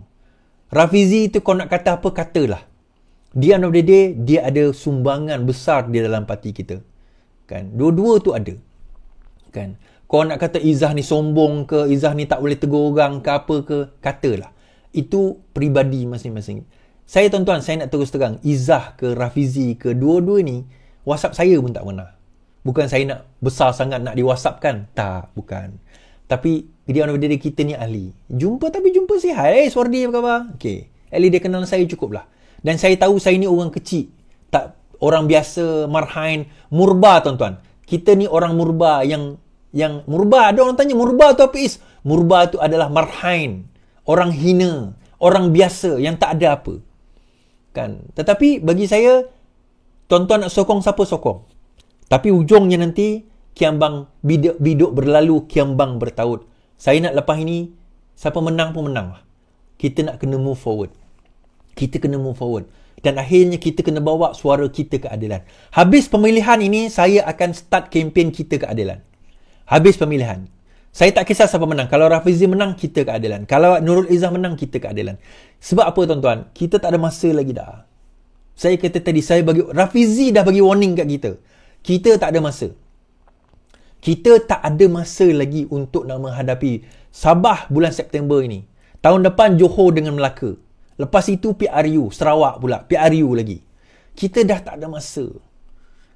Rafizi itu kau nak kata apa, katalah. Di end of the day, dia ada sumbangan besar di dalam parti kita. Kan? Dua-dua tu ada. Kan? Kau nak kata Izzah ni sombong ke, Izzah ni tak boleh tegur orang ke apa ke, katalah. Itu peribadi masing-masing. Saya tuan-tuan, saya nak terus terang, Izzah ke Rafizi ke, dua-dua ni, WhatsApp saya pun tak pernah. Bukan saya nak besar sangat nak di WhatsApp kan? Tak, bukan. Tapi dia orang berdiri kita ni ahli. Jumpa say hi, Swardi apa khabar? Okay. At least dia kenal saya cukup lah. Dan saya tahu saya ni orang kecil. Tak orang biasa, marhain, murba tuan-tuan. Kita ni orang murba yang murba. Ada orang tanya murba tu apa is? Murba tu adalah marhain. Orang hina. Orang biasa yang tak ada apa. Kan? Tetapi bagi saya, tuan-tuan nak sokong siapa sokong. Tapi ujungnya nanti, kiambang biduk berlalu, kiambang bertaut. Saya nak lepas ini, siapa menang pun menang lah. Kita nak kena move forward. Kita kena move forward. Dan akhirnya kita kena bawa suara kita keadilan. Habis pemilihan ini, saya akan start kempen kita keadilan. Habis pemilihan. Saya tak kisah siapa menang. Kalau Rafizi menang, kita keadilan. Kalau Nurul Izzah menang, kita keadilan. Sebab apa tuan-tuan? Kita tak ada masa lagi dah. Saya kata tadi, Rafizi dah bagi warning kat kita. Kita tak ada masa. Kita tak ada masa lagi untuk nak menghadapi Sabah bulan September ini. Tahun depan Johor dengan Melaka. Lepas itu PRU, Sarawak pula, PRU lagi. Kita dah tak ada masa.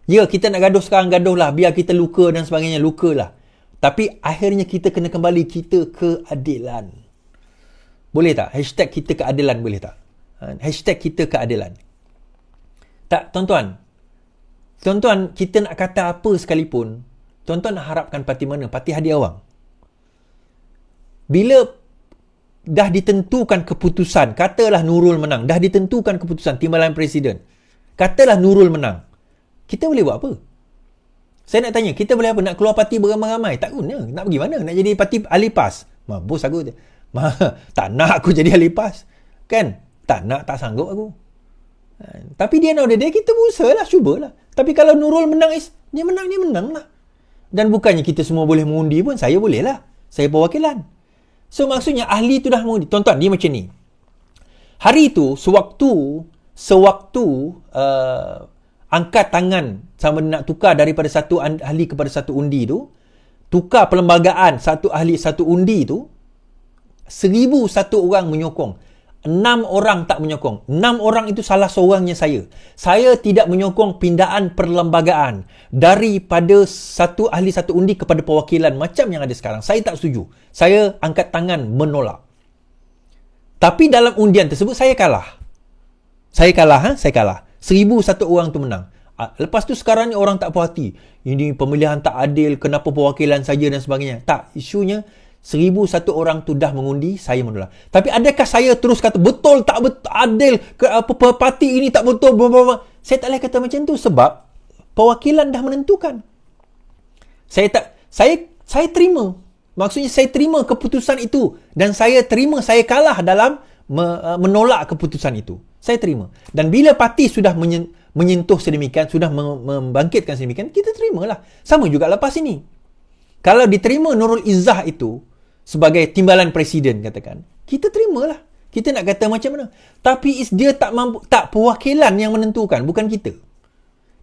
Ya, kita nak gaduh sekarang, gaduh lah. Biar kita luka dan sebagainya, luka lah. Tapi akhirnya kita kena kembali kita keadilan. Boleh tak? Hashtag kita keadilan boleh tak? Hashtag kita keadilan. Tak, tuan-tuan. Tuan-tuan, kita nak kata apa sekalipun, tuan-tuan nak harapkan parti mana? Parti Hadi Awang. Bila dah ditentukan keputusan, katalah Nurul menang, dah ditentukan keputusan timbalan presiden, katalah Nurul menang, kita boleh buat apa? Saya nak tanya, kita boleh apa? Nak keluar parti beramai-ramai? Tak guna. Nak pergi mana? Nak jadi parti ahli PAS? Mampus aku. Tak nak aku jadi ahli PAS. Kan? Tak nak, tak sanggup aku. Tapi dia nak dia, kita berusaha lah, cubalah. Tapi kalau Nurul menang, dia menang lah. Dan bukannya kita semua boleh mengundi pun, saya boleh lah. Saya perwakilan. So maksudnya ahli tu dah mengundi. Tuan-tuan, dia macam ni. Hari tu, sewaktu angkat tangan sama nak tukar daripada satu ahli kepada satu undi tu, tukar perlembagaan satu ahli satu undi tu, 1,001 orang menyokong, 6 orang tak menyokong. 6 orang itu salah seorangnya saya. Saya tidak menyokong pindahan perlembagaan daripada satu ahli satu undi kepada perwakilan macam yang ada sekarang. Saya tak setuju. Saya angkat tangan menolak. Tapi dalam undian tersebut saya kalah. Saya kalah. 1,001 orang tu menang. Lepas tu sekarang ni orang tak puas hati. Ini pemilihan tak adil, kenapa perwakilan saja dan sebagainya. Tak, isunya 1,001 orang tu dah mengundi, saya menolak. Tapi adakah saya terus kata betul tak betul adil ke apa parti ini tak betul? Saya tak boleh kata macam tu sebab perwakilan dah menentukan. Saya terima. Maksudnya saya terima keputusan itu dan saya terima saya kalah dalam menolak keputusan itu. Saya terima. Dan bila parti sudah menyentuh sedemikian, sudah membangkitkan sedemikian, kita terimalah. Sama juga lepas ini. Kalau diterima Nurul Izzah itu sebagai timbalan presiden, katakan, kita terimalah. Kita nak kata macam mana. Tapi dia tak mampu, tak, perwakilan yang menentukan, bukan kita.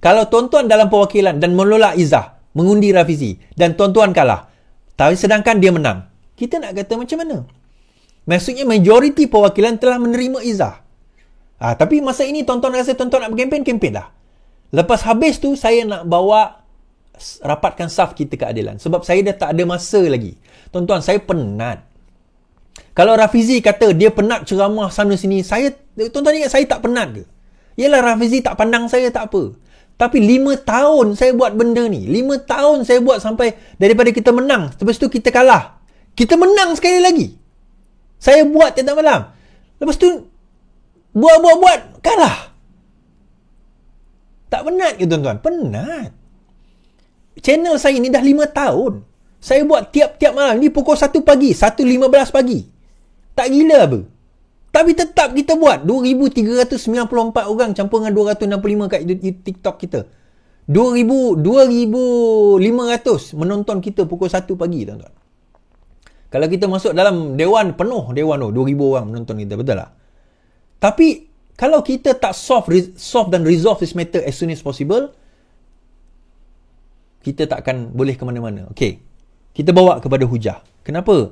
Kalau tuan-tuan dalam perwakilan dan menolak Izzah, mengundi Rafizi, dan tuan-tuan kalah, tapi sedangkan dia menang, kita nak kata macam mana? Maksudnya majoriti perwakilan telah menerima Izzah. Tapi masa ini tuan-tuan rasa tuan-tuan nak berkempen lah. Lepas habis tu saya nak bawa rapatkan saf kita keadilan. Sebab saya dah tak ada masa lagi. Tuan-tuan, saya penat. Kalau Rafizi kata dia penat ceramah sana sini, tuan-tuan ingat saya tak penat ke? Yelah, Rafizi tak pandang saya tak apa. Tapi 5 tahun saya buat benda ni. 5 tahun saya buat sampai daripada kita menang. Lepas tu kita kalah. Kita menang sekali lagi. Saya buat tiap malam. Lepas tu buat kalah. Tak penat ke tuan-tuan? Penat. Channel saya ni dah 5 tahun. Saya buat tiap-tiap malam. Ni pukul 1 pagi, 1.15 pagi. Tak gila apa? Tapi tetap kita buat. 2,394 orang campur dengan 265 kat TikTok kita. 2,500 menonton kita pukul 1 pagi, tuan-tuan. Kalau kita masuk dalam dewan, penuh dewan tu, 2,000 orang menonton kita, betul tak? Tapi Kalau kita tak solve dan resolve this matter as soon as possible, kita tak akan boleh ke mana-mana. Okay. Kita bawa kepada hujah. Kenapa?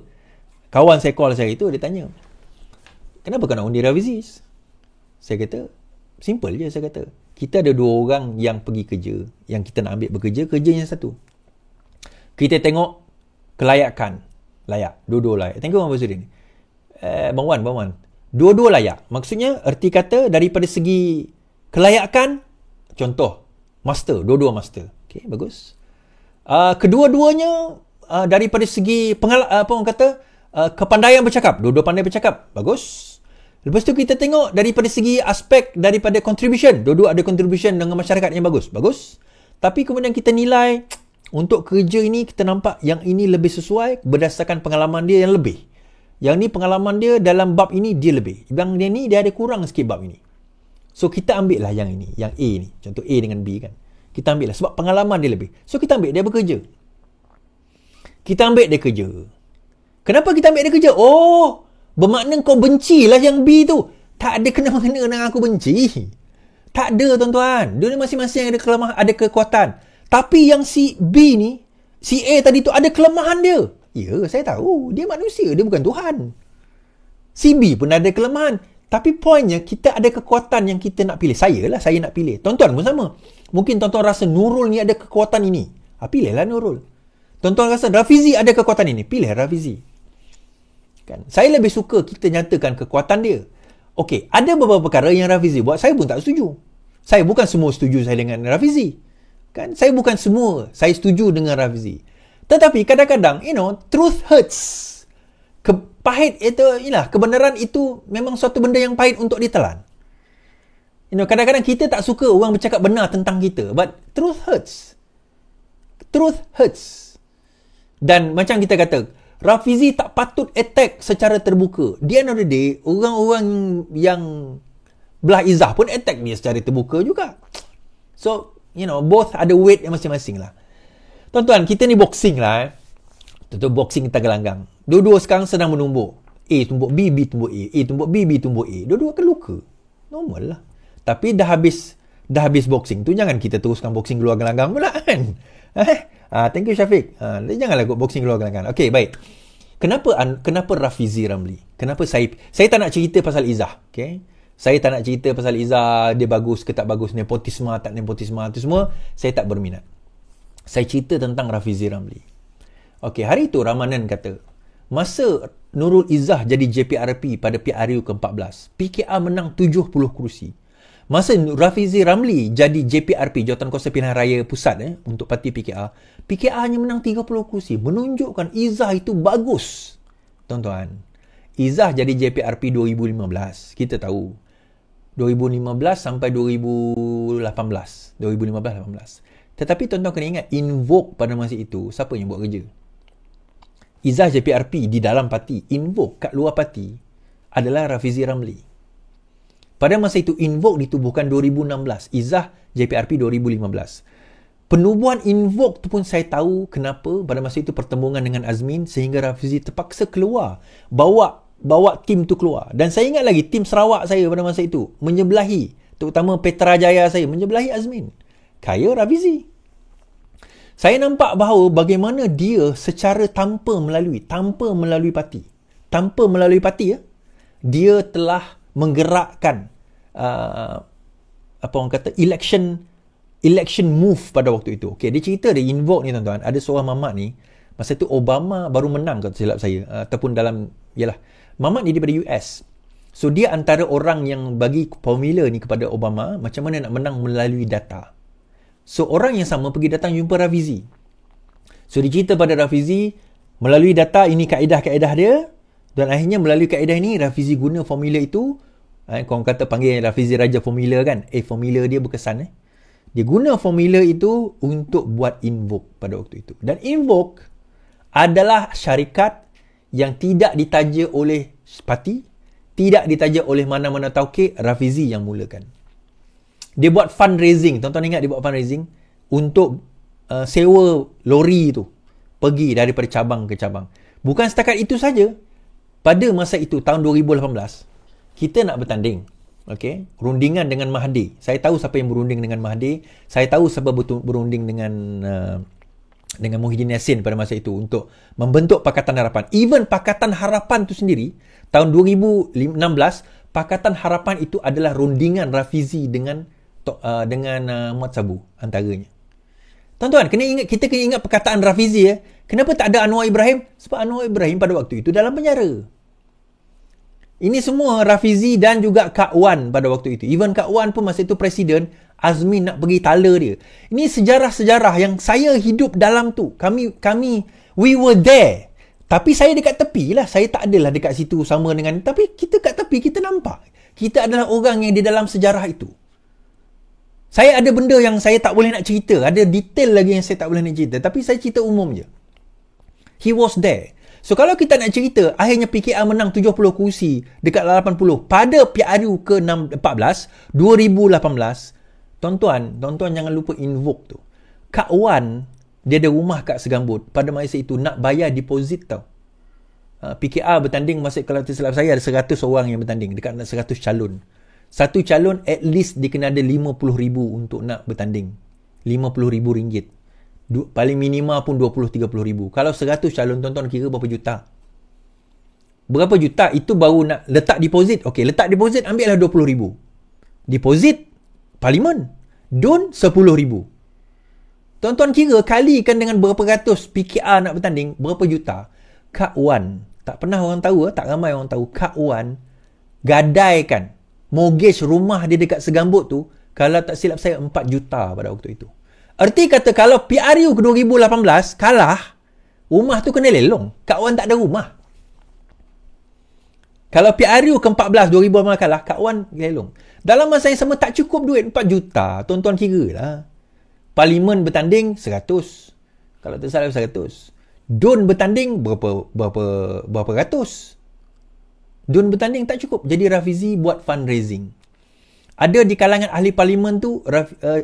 Kawan saya call saya itu, dia tanya, kenapa kau nak undi Rafizi? Saya kata, simple je saya kata. Kita ada 2 orang yang pergi kerja, yang kita nak ambil bekerja, kerjanya satu. Kita tengok kelayakan. Layak. Dua-dua layak. Thank you Bang Basudin. Bang Wan. Dua-dua layak. Maksudnya, erti kata daripada segi kelayakan, contoh, master. Dua-dua master. Okay, bagus. Kedua-duanya, daripada segi kepandaian bercakap. Dua-dua pandai bercakap. Bagus. Lepas tu kita tengok daripada segi aspek daripada contribution. Dua-dua ada contribution dengan masyarakat yang bagus. Bagus. Tapi kemudian kita nilai untuk kerja ini kita nampak yang ini lebih sesuai berdasarkan pengalaman dia yang lebih. Yang ni pengalaman dia dalam bab ini dia lebih. Yang dia ni dia ada kurang sikit bab ini. So kita ambil lah yang ini. Yang A ni. Contoh A dengan B kan. Kita ambil lah sebab pengalaman dia lebih. So kita ambil dia bekerja. Kita ambil dia kerja. Kenapa kita ambil dia kerja? Oh, bermakna kau bencilah yang B tu. Tak ada kena-mengena dengan aku benci. Tak ada tuan-tuan. Dia masing-masing ada kelemahan, ada kekuatan. Tapi yang si B ni, si A tadi tu ada kelemahan dia. Ya, saya tahu. Dia manusia, dia bukan Tuhan. Si B pun ada kelemahan. Tapi poinnya, kita ada kekuatan yang kita nak pilih. Saya nak pilih. Tuan-tuan pun sama. Mungkin tuan-tuan rasa Nurul ni ada kekuatan ini. Pilihlah Nurul. Tuan-tuan rasa Rafizi ada kekuatan ini. Pilih Rafizi. Kan? Saya lebih suka kita nyatakan kekuatan dia. Okey, ada beberapa perkara yang Rafizi buat, saya pun tak setuju. Saya bukan semua setuju saya dengan Rafizi. Kan? Saya bukan semua saya setuju dengan Rafizi. Tetapi kadang-kadang, truth hurts. Pahit itu, kebenaran itu memang suatu benda yang pahit untuk ditelan. Kadang-kadang kita tak suka orang bercakap benar tentang kita. But truth hurts. Truth hurts. Dan macam kita kata, Rafizi tak patut attack secara terbuka. Di end of the day, orang-orang yang belah Izzah pun attack dia secara terbuka juga. So, both ada weight yang masing-masing lah. Tuan-tuan, kita ni boxing lah. Tentu boxing kita gelanggang. Dua-dua sekarang sedang menumbuk. A tumbuk B, B tumbuk A. A tumbuk B, B tumbuk A. Dua-dua akan luka. Normal lah. Tapi dah habis boxing tu, jangan kita teruskan boxing keluar gelanggang pula kan. Thank you Syafiq. Janganlah boxing keluar gelanggang. Okay, baik. Kenapa Rafizi Ramli? Kenapa saya tak nak cerita pasal Izzah. Okay? Saya tak nak cerita pasal Izzah, dia bagus ke tak bagus, nepotisme tak nepotisme, itu semua saya tak berminat. Saya cerita tentang Rafizi Ramli. Okay, hari itu Ramanan kata, masa Nurul Izzah jadi JPRP pada PRU ke-14, PKR menang 70 kerusi. Masa Rafizi Ramli jadi JPRP, Jawatankuasa Pilihan Raya Pusat untuk parti PKR, PKR hanya menang 30 kerusi. Menunjukkan Izzah itu bagus. Tuan-tuan, Izzah jadi JPRP 2015. Kita tahu. 2015 sampai 2018. 2015-18. Tetapi tuan-tuan kena ingat, invoke pada masa itu, siapa yang buat kerja? Izzah JPRP di dalam parti, invoke kat luar parti adalah Rafizi Ramli. Pada masa itu invoke ditubuhkan 2016, Izzah JPRP 2015. Penubuhan invoke tu pun saya tahu kenapa pada masa itu pertembungan dengan Azmin sehingga Rafizi terpaksa keluar, bawa tim tu keluar. Dan saya ingat lagi tim Sarawak saya pada masa itu menyebelahi, terutama Petrajaya saya menyebelahi Azmin. Kaya Rafizi. Saya nampak bahawa bagaimana dia secara tanpa melalui parti. Tanpa melalui parti, dia telah menggerakkan apa orang kata election move pada waktu itu. Okey, dia cerita dia invoke ni tuan-tuan. Ada seorang mamat ni, masa tu Obama baru menang kalau silap saya, ataupun dalam mamat ni daripada US. So dia antara orang yang bagi formula ni kepada Obama macam mana nak menang melalui data. So orang yang sama pergi datang jumpa Rafizi. So dia cerita pada Rafizi melalui data ini kaedah-kaedah dia, dan akhirnya melalui kaedah ini Rafizi guna formula itu. Korang kata panggil Rafizi Raja Formula kan. Formula dia berkesan. Dia guna formula itu untuk buat invoke pada waktu itu. Dan invoke adalah syarikat yang tidak ditaja oleh parti, tidak ditaja oleh mana-mana taukid. Rafizi yang mulakan. Dia buat fundraising. Tuan-tuan ingat dia buat fundraising untuk sewa lori tu pergi daripada cabang ke cabang. Bukan setakat itu saja. Pada masa itu tahun 2018 kita nak bertanding. Okay, rundingan dengan Mahathir. Saya tahu siapa yang berunding dengan Mahathir. Saya tahu siapa berunding dengan Muhyiddin Yassin pada masa itu untuk membentuk Pakatan Harapan. Even Pakatan Harapan tu sendiri, tahun 2016, Pakatan Harapan itu adalah rundingan Rafizi dengan Muhammad Sabu antaranya. Tuan-tuan, kita kena ingat perkataan Rafizi ya. Kenapa tak ada Anwar Ibrahim? Sebab Anwar Ibrahim pada waktu itu dalam penjara. Ini semua Rafizi dan juga Kak Wan pada waktu itu. Even Kak Wan pun masa itu presiden, Azmin nak pergi tala dia. Ini sejarah-sejarah yang saya hidup dalam tu. We were there. Tapi saya dekat tepi lah. Saya tak adalah dekat situ sama dengan... Tapi kita kat tepi, kita nampak. Kita adalah orang yang di dalam sejarah itu. Saya ada benda yang saya tak boleh nak cerita. Ada detail lagi yang saya tak boleh nak cerita. Tapi saya cerita umum je. He was there. So kalau kita nak cerita, akhirnya PKR menang 70 kursi dekat 80 pada PRU ke-14, 2018. Tuan-tuan jangan lupa invoke tu. Kak Wan, dia ada rumah kat Segambut. Pada masa itu nak bayar deposit tau. PKR bertanding, masa kalau tersilap saya ada 100 orang yang bertanding. Dekat 100 calon. Satu calon at least dia kena ada RM50,000 untuk nak bertanding. RM50,000. Paling minima pun RM20,000-30,000. Kalau 100 calon, tuan-tuan kira berapa juta? Berapa juta? Itu baru nak letak deposit. Okey, letak deposit ambillah RM20,000. Deposit parlimen. Don RM10,000. Tuan-tuan kira kalikan dengan berapa ratus PKR nak bertanding, berapa juta? Kak Wan, tak pernah orang tahu, tak ramai orang tahu. Kak Wan gadaikan mortgage rumah dia dekat Segambut tu, kalau tak silap saya 4 juta pada waktu itu. Erti kata kalau PRU ke 2018 kalah, rumah tu kena lelong. Kak Wan tak ada rumah. Kalau PRU ke-14 2018 kalah, Kak Wan lelong. Dalam masa yang sama tak cukup duit 4 juta. Tuan-tuan kira lah. Parlimen bertanding 100. Kalau tak salah 100. Don bertanding berapa ratus. Don bertanding tak cukup. Jadi Rafizi buat fundraising. Ada di kalangan ahli parlimen tu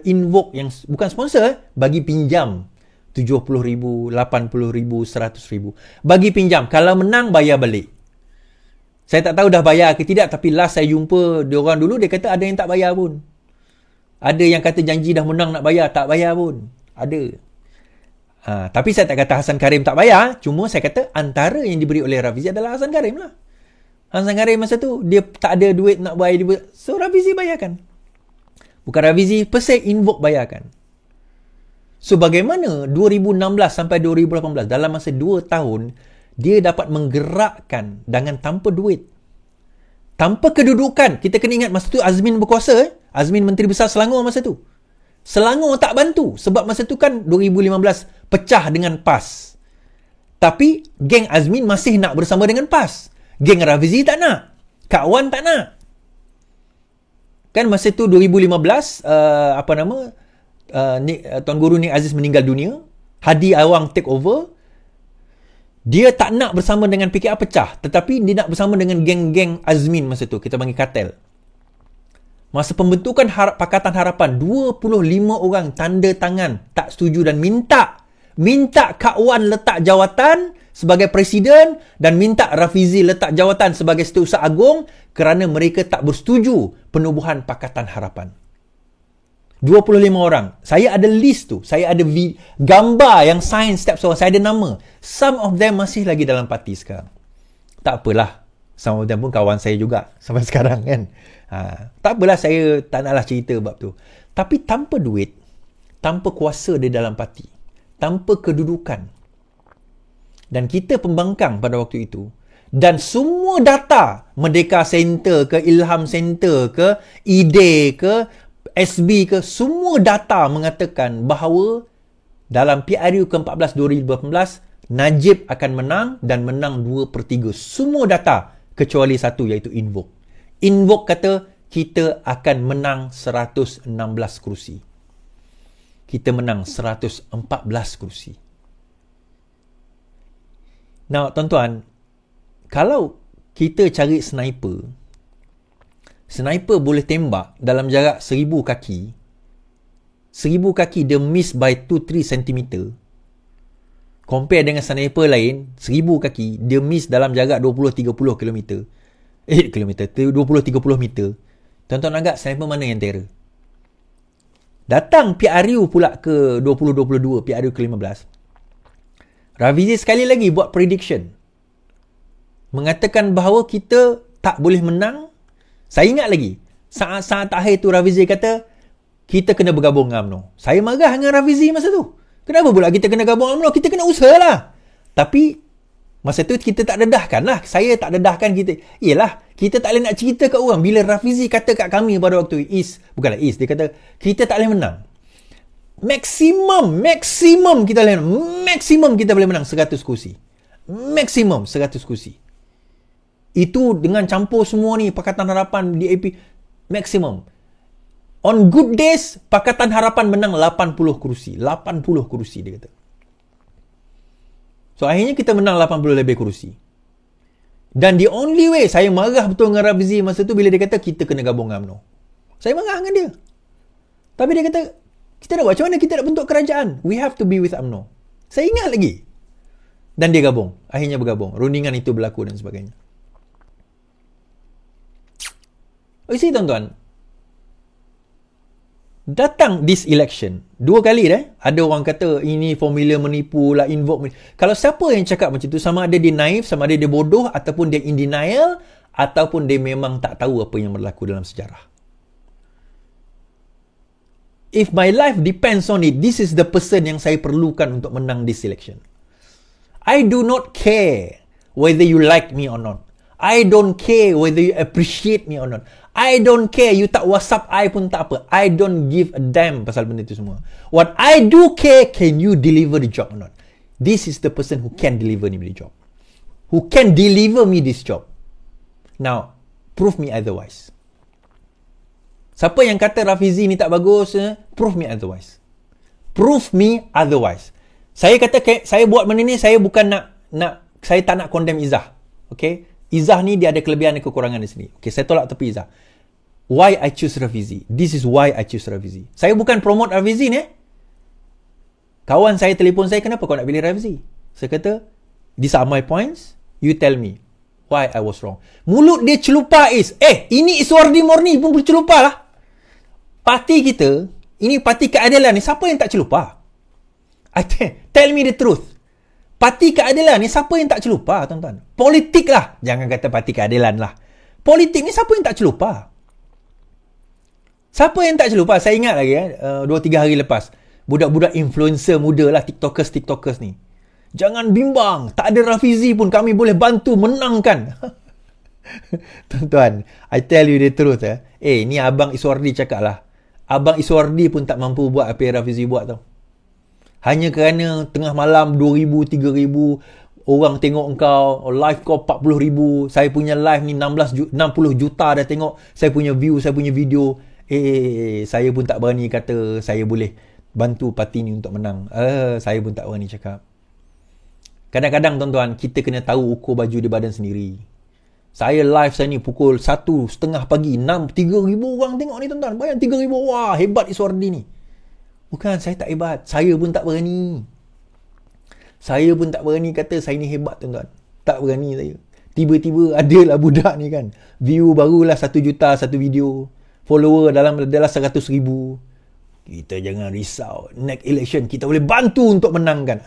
invoke yang bukan sponsor, bagi pinjam RM70,000, RM80,000, RM100,000. Bagi pinjam. Kalau menang, bayar balik. Saya tak tahu dah bayar ke tidak, tapi last saya jumpa diorang dulu, dia kata ada yang tak bayar pun. Ada yang kata janji dah menang nak bayar, tak bayar pun. Ada. Tapi saya tak kata Hassan Karim tak bayar, cuma saya kata antara yang diberi oleh Rafizi adalah Hassan Karim lah. Hassan Karim masa tu, dia tak ada duit nak bayar. So, Rafizi bayarkan. Bukan Rafizi, Persek invoke bayarkan. So, bagaimana 2016 sampai 2018, dalam masa 2 tahun, dia dapat menggerakkan dengan tanpa duit. Tanpa kedudukan. Kita kena ingat, masa tu Azmin berkuasa. Azmin Menteri Besar Selangor masa tu. Selangor tak bantu. Sebab masa tu kan 2015 pecah dengan PAS. Tapi, geng Azmin masih nak bersama dengan PAS. Geng Rafizi tak nak. Kak Wan tak nak. Kan masa tu 2015 Tuan Guru Nik Aziz meninggal dunia. Hadi Awang take over. Dia tak nak bersama dengan PKR pecah. Tetapi dia nak bersama dengan geng-geng Azmin masa tu. Kita panggil kartel. Masa pembentukan Pakatan Harapan, 25 orang tanda tangan tak setuju dan minta Kak Wan letak jawatan sebagai presiden dan minta Rafizi letak jawatan sebagai Setiausaha Agung kerana mereka tak bersetuju penubuhan Pakatan Harapan. 25 orang. Saya ada list tu. Saya ada gambar yang sign setiap seorang. Saya ada nama. Some of them masih lagi dalam parti sekarang. Tak apalah. Some of them pun kawan saya juga sampai sekarang kan. Tak apalah, saya tak naklah cerita bab tu. Tapi tanpa duit, tanpa kuasa di dalam parti, tanpa kedudukan, dan kita pembangkang pada waktu itu, dan semua data Merdeka Center ke, Ilham Center ke, IDE ke, SB ke, semua data mengatakan bahawa dalam PRU ke-14 2018 Najib akan menang dan menang 2/3. Semua data kecuali satu, iaitu Invoke. Invoke kata kita akan menang 116 kerusi. Kita menang 114 kerusi. Now, tuan-tuan, kalau kita cari sniper boleh tembak dalam jarak 1000 kaki. 1000 kaki dia miss by 2-3 cm. Compare dengan sniper lain, 1000 kaki dia miss dalam jarak 20-30 km. 20-30 meter. Tuan-tuan agak sniper mana yang terror? Datang PRU pula ke 2022, PRU ke-15. Rafizi sekali lagi buat prediction. Mengatakan bahawa kita tak boleh menang. Saya ingat lagi, saat-saat akhir tu Rafizi kata, kita kena bergabung dengan UMNO. Saya marah dengan Rafizi masa tu. Kenapa pula kita kena gabung dengan UMNO? Kita kena usaha lah. Tapi, masa tu kita tak dedahkan lah. Saya tak dedahkan kita. Yelah, kita tak boleh nak cerita kat orang. Bila Rafizi kata kat kami pada waktu bukanlah dia kata, kita tak boleh menang. Maksimum kita boleh menang. Maksimum kita boleh menang 100 kursi. Maksimum 100 kursi. Itu dengan campur semua ni, Pakatan Harapan, DAP, maksimum. On good days, Pakatan Harapan menang 80 kursi. 80 kursi dia kata. So akhirnya kita menang 80 lebih kursi. Dan the only way, saya marah betul dengan Rafizi masa tu bila dia kata kita kena gabung dengan UMNO. Saya marah dengan dia. Tapi dia kata, kita nak buat macam mana kita nak bentuk kerajaan? We have to be with UMNO. Saya ingat lagi. Dan dia gabung. Akhirnya bergabung. Rundingan itu berlaku dan sebagainya. Oh, isi tuan-tuan. Datang this election. 2 kali ada orang kata ini formula menipu lah, invoke. Kalau siapa yang cakap macam tu, sama ada dia naif, sama ada dia bodoh, ataupun dia in denial, ataupun dia memang tak tahu apa yang berlaku dalam sejarah. If my life depends on it, this is the person yang saya perlukan untuk menang this election. I do not care whether you like me or not. I don't care whether you appreciate me or not. I don't care, you tak WhatsApp I pun tak apa. I don't give a damn pasal benda tu semua. What I do care, can you deliver the job or not? This is the person who can deliver me the job. Who can deliver me this job. Now, prove me otherwise. Siapa yang kata Rafizi ni tak bagus, prove me otherwise. Prove me otherwise. Saya kata, saya buat benda ni, saya bukan saya tak nak condemn Izzah. Okay? Izzah ni dia ada kelebihan dan kekurangan di sini. Okay, saya tolak tepi Izzah. Why I choose Rafizi? This is why I choose Rafizi. Saya bukan promote Rafizi ni. Kawan saya telefon saya, kenapa kau nak pilih Rafizi? Saya kata, these are my points. You tell me why I was wrong. Mulut dia celupar ini Iswardi Morni pun celupar lah. Parti kita, ini parti keadilan ni, siapa yang tak celupar? Tell me the truth. Parti keadilan ni, siapa yang tak celupar, tuan-tuan? Politik lah. Jangan kata parti keadilan lah. Politik ni, siapa yang tak celupar? Siapa yang tak celupar? Saya ingat lagi 2-3 hari lepas. Budak-budak influencer muda lah, TikTokers ni. Jangan bimbang. Tak ada Rafizi pun, kami boleh bantu menangkan. Tuan-tuan, I tell you the truth. Ni Abang Iswardi cakap lah. Abang Iswardi pun tak mampu buat apa yang Rafizi buat tau. Hanya kerana tengah malam 2,000, 3,000 orang tengok engkau, live kau 40,000, saya punya live ni 60 juta dah tengok, saya punya view, saya punya video. Saya pun tak berani kata saya boleh bantu parti ni untuk menang. Saya pun tak berani cakap. Kadang-kadang tuan-tuan, kita kena tahu ukur baju di badan sendiri. Saya live saya ni pukul 1:30 pagi, 3,000 orang tengok ni tuan-tuan. Bayang 3,000, wah hebat Iswardi ni. Bukan, saya tak hebat. Saya pun tak berani. Saya pun tak berani kata saya ni hebat, tuan-tuan. Tak berani saya. Tiba-tiba adalah budak ni kan. View barulah 1 juta satu video. Follower dalam 100,000. Kita jangan risau. Next election kita boleh bantu untuk menangkan.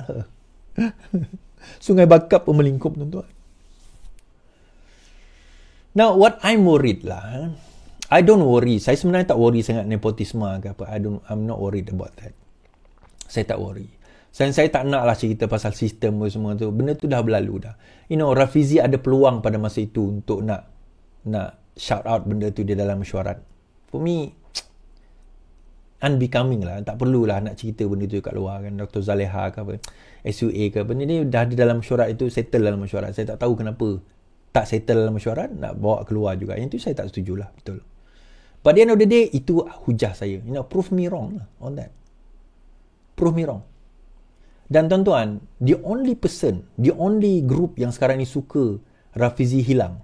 Sungai Bakap pun melingkup, tuan-tuan. Now, what I'm worried lah. I don't worry. Saya sebenarnya tak worry sangat nepotisme ke apa. I'm not worried about that. Saya tak worry. Saya tak nak lah cerita pasal sistem semua tu. Benda tu dah berlalu dah. Rafizi ada peluang pada masa itu untuk nak shout out benda tu di dalam mesyuarat. For me, unbecoming lah. Tak perlulah nak cerita benda tu kat luar kan. Dr. Zaleha ke apa, SUA ke. Benda ni dah di dalam mesyuarat itu, settle dalam mesyuarat. Saya tak tahu kenapa tak settle dalam mesyuarat, nak bawa keluar juga. Yang tu saya tak setujulah, betul. But the end of the day, itu hujah saya. Prove me wrong lah on that. Prove me wrong. Dan tuan-tuan, the only group yang sekarang ni suka Rafizi hilang.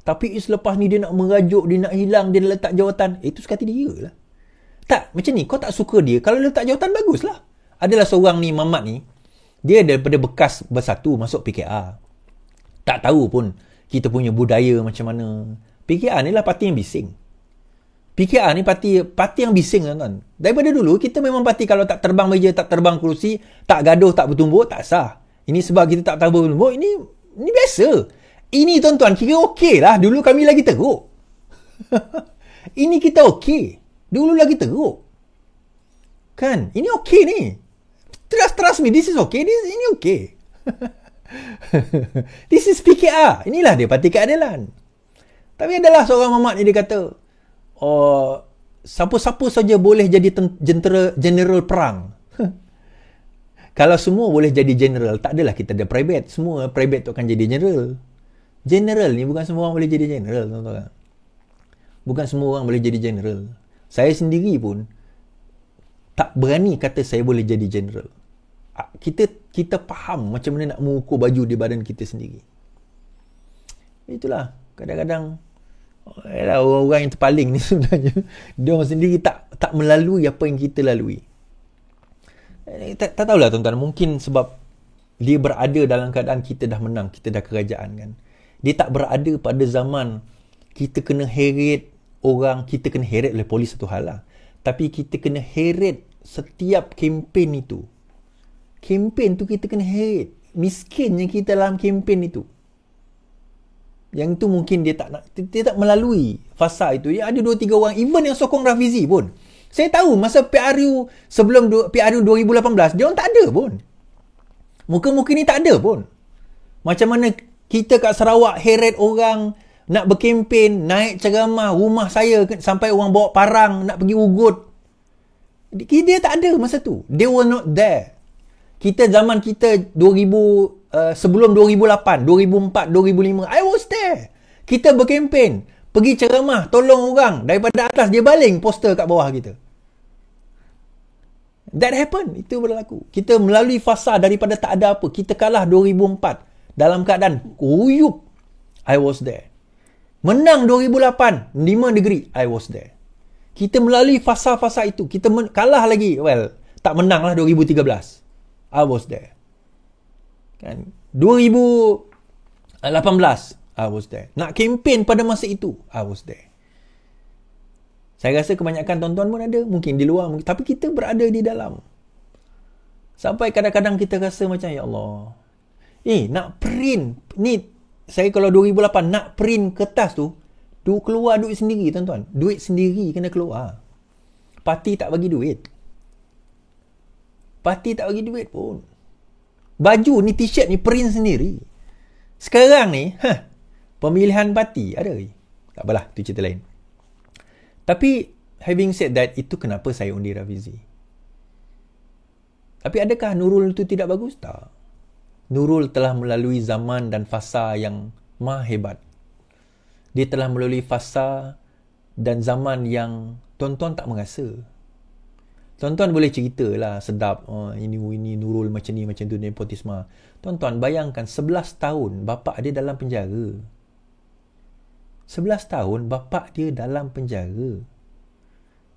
Tapi selepas ni dia nak merajuk, dia nak hilang, dia nak letak jawatan. Itu suka hati dia lah. Tak, macam ni, kau tak suka dia. Kalau letak jawatan, baguslah. Adalah seorang ni, Mamat ni, dia daripada bekas bersatu masuk PKR. Tak tahu pun kita punya budaya macam mana. PKR ni lah parti yang bising. PKR ni parti yang bising tuan-tuan. Daripada dulu kita memang parti kalau tak terbang meja, tak terbang kerusi, tak gaduh, tak bertumbuk, tak sah. Ini sebab kita tak tahu bertumbuk, ini biasa. Ini tuan-tuan kira okey lah. Dulu kami lagi teruk. Ini kita okey. Dulu lagi teruk. Kan? Ini okey ni. Trust me, this is okay. Ini okey. This is PKR. Inilah dia parti keadilan. Tapi adalah seorang mamat ni dia kata, siapa-siapa saja boleh jadi general perang. Kalau semua boleh jadi general, tak adalah kita ada private. Semua private tu akan jadi general. General ni bukan semua orang boleh jadi general, tuan-tuan. Bukan semua orang boleh jadi general. Saya sendiri pun tak berani kata saya boleh jadi general. Kita faham macam mana nak mengukur baju di badan kita sendiri. Itulah, kadang-kadang orang yang terpaling ni sebenarnya dia orang sendiri tak melalui apa yang kita lalui. Tak tahulah tuan-tuan, mungkin sebab dia berada dalam keadaan kita dah menang, kita dah kerajaan kan. Dia tak berada pada zaman kita kena heret orang, kita kena heret oleh polis satu hal lah. Tapi kita kena heret setiap kempen itu. Kempen tu kita kena heret. Miskinnya kita dalam kempen itu. Yang tu mungkin dia tak melalui fasa itu. Ya, ada 2-3 orang, even yang sokong Rafizi pun. Saya tahu masa PRU sebelum PRU 2018, dia orang tak ada pun. Muka-muka ni tak ada pun. Macam mana kita kat Sarawak heret orang nak berkempen, naik ceramah, rumah saya sampai orang bawa parang nak pergi ugut. Dia tak ada masa tu. They were not there. Zaman kita 2000, sebelum 2008, 2004, 2005, I was there. Kita berkempen, pergi ceramah, tolong orang daripada atas, dia baling poster kat bawah kita. That happened. Itu berlaku. Kita melalui fasa daripada tak ada apa. Kita kalah 2004 dalam keadaan kuyup. I was there. Menang 2008, 5 negeri. I was there. Kita melalui fasa-fasa itu. Kita kalah lagi. Well, tak menang lah 2013. I was there. Kan? 2018, I was there. Nak kempen pada masa itu, I was there. Saya rasa kebanyakan tuan-tuan pun ada. Mungkin di luar. Tapi kita berada di dalam. Sampai kadang-kadang kita rasa macam, ya Allah. Nak print. Ni, saya kalau 2008 nak print kertas tu keluar duit sendiri, tuan-tuan. Duit sendiri kena keluar. Parti tak bagi duit. Parti tak bagi duit pun. Baju ni, t-shirt ni print sendiri. Sekarang ni, pemilihan parti ada. Tak apalah, tu cerita lain. Tapi, having said that, itu kenapa saya undi Rafizi. Tapi adakah Nurul itu tidak bagus? Tak. Nurul telah melalui zaman dan fasa yang maha hebat. Dia telah melalui fasa dan zaman yang tuan-tuan tak merasa. Tuan-tuan boleh cerita lah, sedap, ini Nurul macam ni, macam tu, nepotisme. Tuan-tuan bayangkan 11 tahun bapak dia dalam penjara. 11 tahun bapak dia dalam penjara.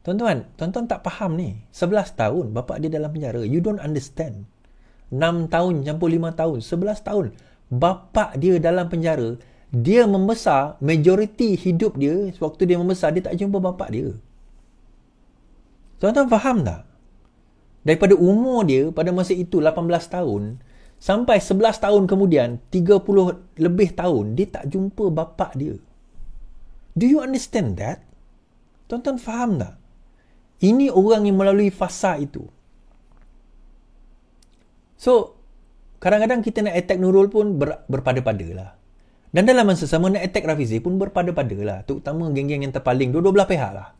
Tuan-tuan tak faham ni. 11 tahun bapak dia dalam penjara. You don't understand. 6 tahun campur 5 tahun. 11 tahun. Bapak dia dalam penjara. Dia membesar, majoriti hidup dia, waktu dia membesar, dia tak jumpa bapak dia. Tuan-tuan faham tak? Daripada umur dia pada masa itu 18 tahun, sampai 11 tahun kemudian, 30 lebih tahun, dia tak jumpa bapak dia. Do you understand that? Tuan-tuan faham tak? Ini orang yang melalui fasa itu. So, kadang-kadang kita nak attack Nurul pun berpada-pada lah. Dan dalam masa sama nak attack Rafizi pun berpada-pada lah. Terutama geng-geng yang terpaling. Dua-dua belah pihak lah.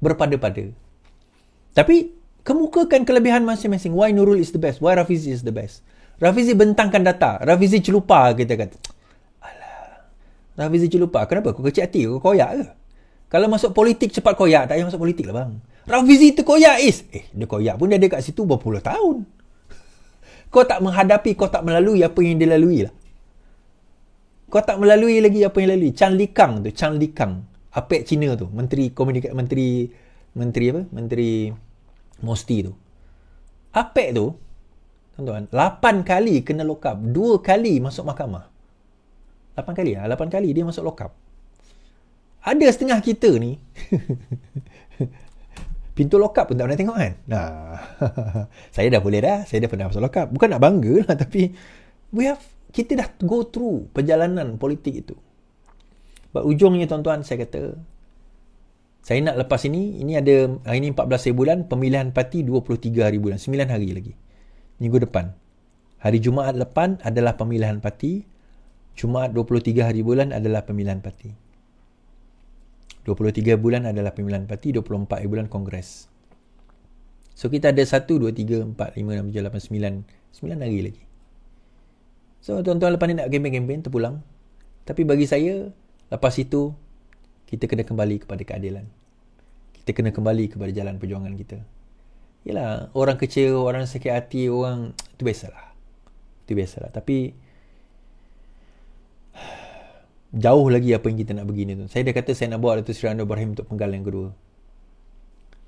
Berpada-pada. Tapi, kemukakan kelebihan masing-masing. Why Nurul is the best? Why Rafizi is the best? Rafizi bentangkan data. Rafizi celupa, kita kata. Alah. Rafizi celupa. Kenapa? Kau kecil hati? Kau koyak ke? Kalau masuk politik cepat koyak. Tak payah masuk politik lah bang. Rafizi tu koyak is. Dia koyak pun dia ada kat situ berpuluh tahun. Kau tak menghadapi, kau tak melalui apa yang dia lalui lah. Kau tak melalui lagi apa yang lalui. Chan Li Kang tu, Chan Li Kang. Apek Cina tu, Menteri Mosti tu. Apek tu, tuan-tuan, 8 kali kena lock up, 2 kali masuk mahkamah. 8 kali dia masuk lock up. Ada setengah kita ni pintu lock up pun tak pernah tengok kan. Saya dah boleh dah. Saya dah pernah masuk lock up. Bukan nak bangga lah, tapi kita dah go through perjalanan politik itu. But ujungnya tuan-tuan, saya kata, saya nak lepas ini ada, hari ini 14 hari bulan, pemilihan parti 23 hari bulan, 9 hari lagi. Minggu depan. Hari Jumaat depan adalah pemilihan parti. Jumaat 23 hari bulan adalah pemilihan parti. 23 bulan adalah pemilihan parti, 24 hari bulan kongres. So kita ada 1, 2, 3, 4, 5, 6, 7, 8, 9 hari lagi. So tuan-tuan lepas ni nak kempen-kempen, terpulang. Tapi bagi saya, lepas itu, kita kena kembali kepada keadilan. Kita kena kembali kepada jalan perjuangan kita. Yalah, orang kecewa, orang sakit hati, orang, itu biasalah. Itu biasalah. Tapi, jauh lagi apa yang kita nak begini tu. Saya dah kata saya nak bawa Datuk Seri Anwar Ibrahim untuk penggal yang kedua.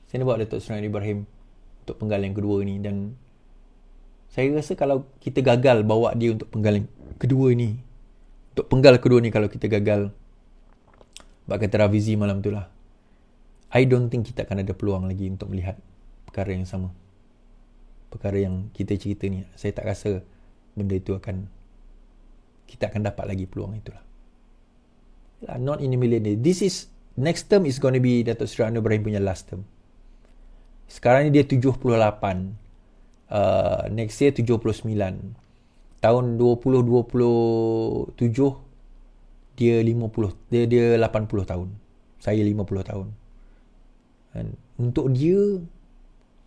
Saya nak bawa Datuk Seri Anwar Ibrahim untuk penggal yang kedua ni. Dan saya rasa kalau kita gagal bawa dia untuk penggal yang kedua ni, untuk penggal kedua ni, kalau kita gagal, bak kata Rafizi malam tu lah, I don't think kita akan ada peluang lagi untuk melihat perkara yang sama. Perkara yang kita cerita ni, saya tak rasa benda itu kita akan dapat lagi peluang itulah. Not in a million days. Next term is going to be Datuk Seri Anwar Ibrahim punya last term. Sekarang ni dia 78. Next year 79. Tahun 2027 dia 50. Dia 80 tahun. Saya 50 tahun. Dan untuk dia,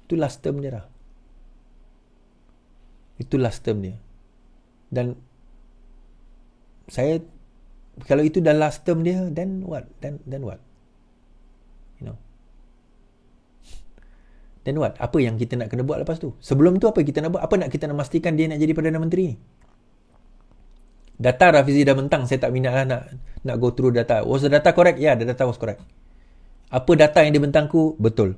itu last term dia dah. Itu last term dia. Dan saya, kalau itu dah last term dia, then what? Then what? You know. Then what? Apa yang kita nak kena buat lepas tu? Sebelum tu apa kita nak buat? Apa nak kita nak pastikan dia nak jadi Perdana Menteri ni? Data Rafizi dah mentang, saya tak minat lah nak go through data. Was the data correct? Yeah, the data was correct. Apa data yang dia bentangku? Betul.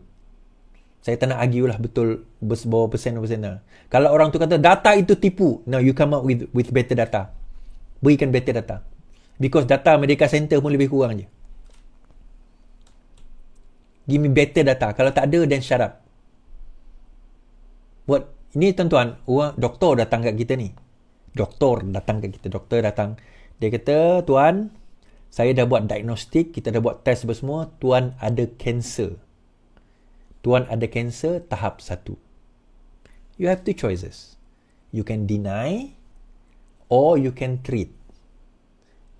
Saya tak nak argue lah betul berapa persen lah. Kalau orang tu kata data itu tipu, now you come up with better data. Berikan better data. Because data Merdeka Center pun lebih kurang je. Give me better data. Kalau tak ada, then shut up. Buat ini tuan-tuan, doktor datang kat kita ni. Doktor datang. Dia kata, tuan, saya dah buat diagnostik, kita dah buat test semua, tuan ada kanser. Tuan ada kanser tahap 1. You have 2 choices. You can deny or you can treat.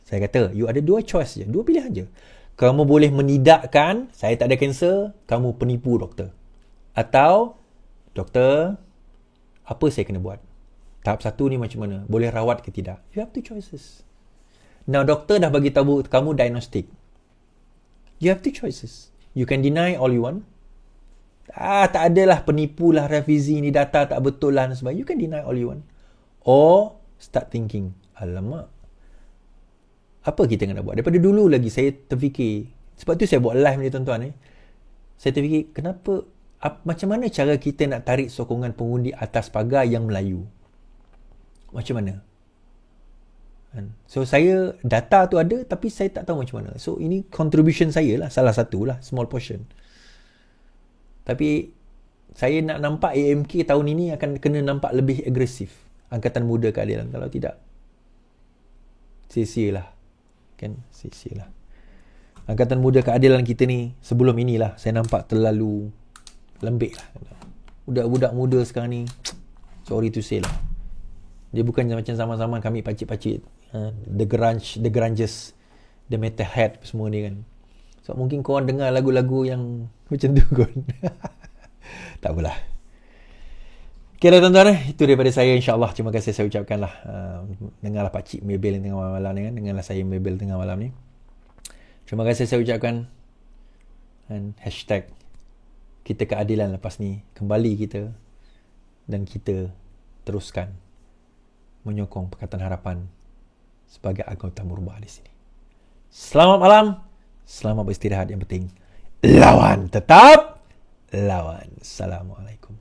Saya kata, you ada 2 choice je. 2 pilihan je. Kamu boleh menidakkan, saya tak ada kanser, kamu penipu doktor. Atau, doktor, apa saya kena buat? Tahap 1 ni macam mana? Boleh rawat ke tidak? You have 2 choices. Now, doktor dah bagi tahu kamu diagnostik. You have 2 choices. You can deny all you want. Tak adalah penipu lah Rafizi ni, data tak betul lah dan sebagainya. You can deny all you want. Or, start thinking, alamak, apa kita kena buat? Daripada dulu lagi saya terfikir, sebab tu saya buat live ni tuan-tuan. Saya terfikir, kenapa, macam mana cara kita nak tarik sokongan pengundi atas pagar yang Melayu? Macam mana? So saya, data tu ada, tapi saya tak tahu macam mana. So ini contribution saya lah, salah satu lah, small portion. Tapi saya nak nampak AMK tahun ini akan kena nampak lebih agresif. Angkatan Muda Keadilan. Kalau tidak, sia-sialah. Kan, sia-sialah. Angkatan Muda Keadilan kita ni, sebelum inilah, saya nampak terlalu lembik lah. Budak-budak muda sekarang ni, sorry to say lah. Dia bukan macam zaman-zaman kami pacik-pacik. The grunges, the metalhead semua ni kan. So mungkin korang dengar lagu-lagu yang macam tu kot. Tak apalah. Okay lah tuan-tuan, itu daripada saya, insyaAllah. Terima kasih saya ucapkan lah. Dengarlah pakcik mebel tengah malam ni kan. Dengarlah saya mebel tengah malam ni. Terima kasih saya ucapkan. Dan hashtag kita keadilan lepas ni. Kembali kita. Dan kita teruskan menyokong Pakatan Harapan sebagai anggota murba di sini. Selamat malam. Selamat beristirahat, yang penting lawan, tetap lawan. Assalamualaikum.